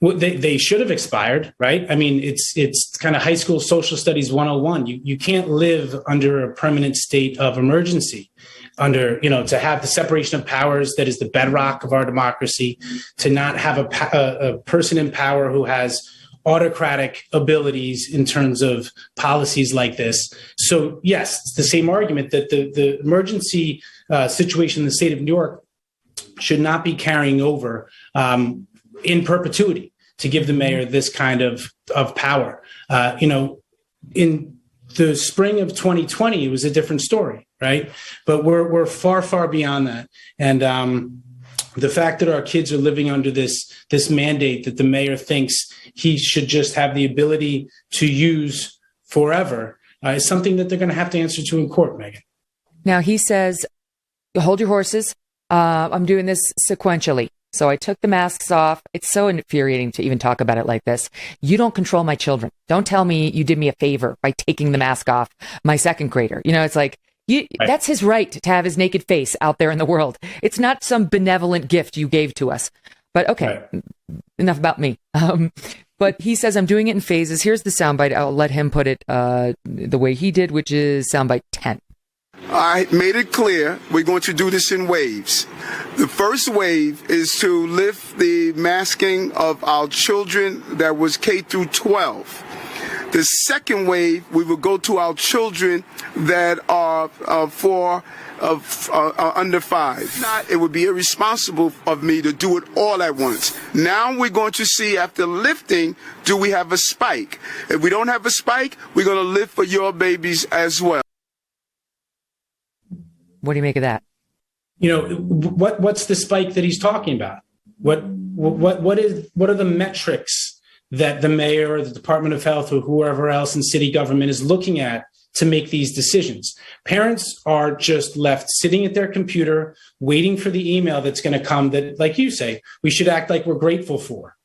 Well, they should have expired, right? I mean, it's kind of high school social studies 101. You can't live under a permanent state of emergency. To have the separation of powers that is the bedrock of our democracy, to not have a person in power who has autocratic abilities in terms of policies like this. So, yes, it's the same argument that the emergency situation in the state of New York should not be carrying over in perpetuity to give the mayor this kind of power. In the spring of 2020, it was a different story, right? But we're far, far beyond that. And the fact that our kids are living under this mandate that the mayor thinks he should just have the ability to use forever is something that they're going to have to answer to in court, Megyn. Now, he says, hold your horses. I'm doing this sequentially. So I took the masks off. It's so infuriating to even talk about it like this. You don't control my children. Don't tell me you did me a favor by taking the mask off my second grader. It's like, that's his right to have his naked face out there in the world. It's not some benevolent gift you gave to us. But okay, enough about me. But he says, I'm doing it in phases. Here's the soundbite. I'll let him put it the way he did, which is soundbite 10. I made it clear we're going to do this in waves. The first wave is to lift the masking of our children that was K through 12. The second wave, we will go to our children that are under 5. It would be irresponsible of me to do it all at once. Now we're going to see after lifting, do we have a spike? If we don't have a spike, we're going to lift for your babies as well. What do you make of that? What's the spike that he's talking about? What are the metrics that the mayor or the Department of Health or whoever else in city government is looking at to make these decisions? Parents are just left sitting at their computer, waiting for the email that's going to come that, like you say, we should act like we're grateful for.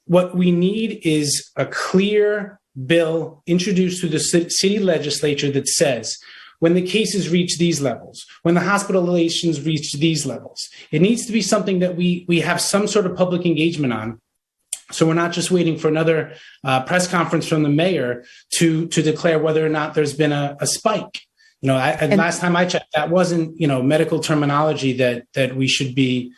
What we need is a clear bill introduced to the city legislature that says, when the cases reach these levels, when the hospitalizations reach these levels, it needs to be something that we have some sort of public engagement on. So we're not just waiting for another press conference from the mayor to declare whether or not there's been a spike. Last time I checked, that wasn't, medical terminology that we should be,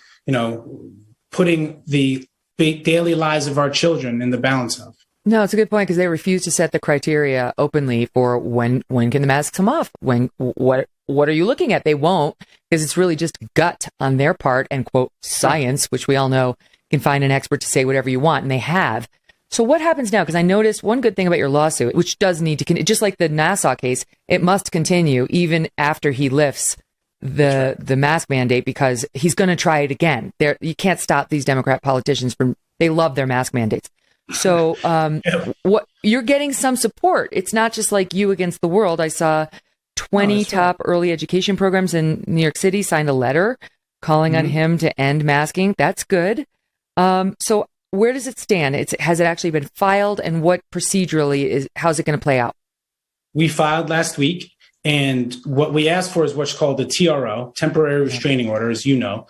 putting the daily lives of our children in the balance of. No, it's a good point because they refuse to set the criteria openly for when can the masks come off? What are you looking at? They won't, because it's really just gut on their part and quote science, which we all know can find an expert to say whatever you want, and they have. So what happens now? Because I noticed one good thing about your lawsuit, which does need to just like the Nassau case, it must continue even after he lifts the mask mandate because he's going to try it again. You can't stop these Democrat politicians they love their mask mandates. So what you're getting some support. It's not just like you against the world. I saw 20 top early education programs in New York City signed a letter calling on him to end masking. That's good. So where does it stand? Has it actually been filed, and what procedurally how's it going to play out? We filed last week. And what we asked for is what's called the TRO, temporary restraining order, as you know,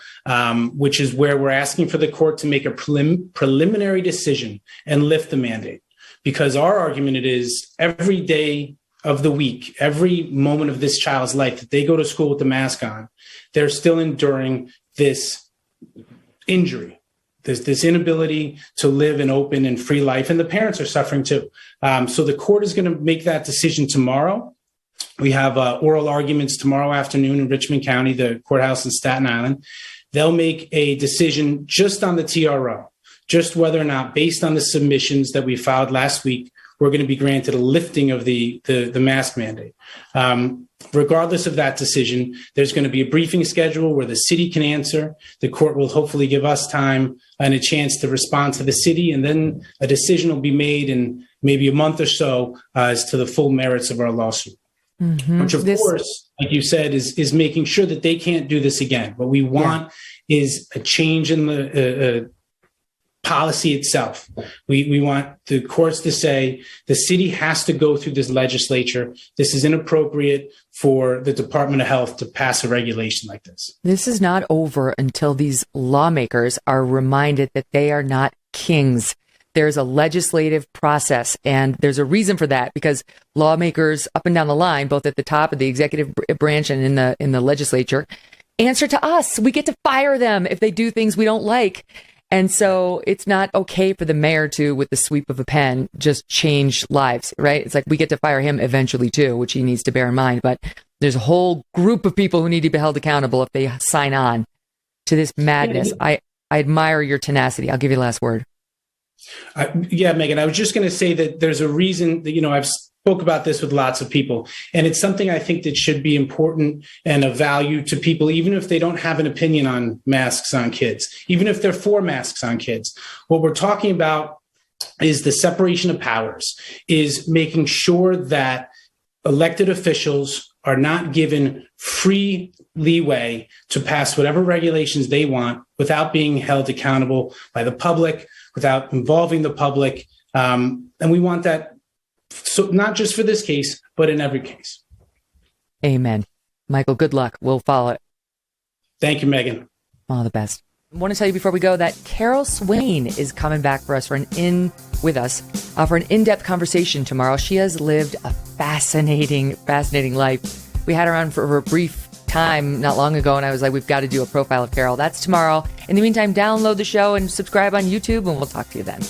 which is where we're asking for the court to make a preliminary decision and lift the mandate. Because our argument is every day of the week, every moment of this child's life that they go to school with the mask on, they're still enduring this injury, There's this inability to live an open and free life, and the parents are suffering too. So the court is going to make that decision tomorrow. We have oral arguments tomorrow afternoon in Richmond County, the courthouse in Staten Island. They'll make a decision just on the TRO, just whether or not, based on the submissions that we filed last week, we're going to be granted a lifting of the mask mandate. Regardless of that decision, there's going to be a briefing schedule where the city can answer. The court will hopefully give us time and a chance to respond to the city, and then a decision will be made in maybe a month or so as to the full merits of our lawsuit. Mm-hmm. Which, of course, like you said, is making sure that they can't do this again. What we want is a change in the policy itself. We want the courts to say the city has to go through this legislature. This is inappropriate for the Department of Health to pass a regulation like this. This is not over until these lawmakers are reminded that they are not kings. There's a legislative process, and there's a reason for that, because lawmakers up and down the line, both at the top of the executive branch and in the legislature, answer to us. We get to fire them if they do things we don't like. And so it's not okay for the mayor to, with the sweep of a pen, just change lives, right? It's like we get to fire him eventually too, which he needs to bear in mind. But there's a whole group of people who need to be held accountable if they sign on to this madness. I admire your tenacity. I'll give you the last word. Yeah, Megyn, I was just going to say that there's a reason that, I've spoke about this with lots of people, and it's something I think that should be important and of value to people, even if they don't have an opinion on masks on kids, even if they're for masks on kids. What we're talking about is the separation of powers, is making sure that elected officials are not given free leeway to pass whatever regulations they want without being held accountable by the public, without involving the public. And we want that, so not just for this case, but in every case. Amen. Michael, good luck. We'll follow it. Thank you, Megyn. All the best. I want to tell you before we go that Carol Swain is coming back for us for an in-depth conversation tomorrow. She has lived a fascinating life. We had her on for a brief time not long ago, and I was like, we've got to do a profile of Carol. That's tomorrow. In the meantime, download the show and subscribe on YouTube, and we'll talk to you then.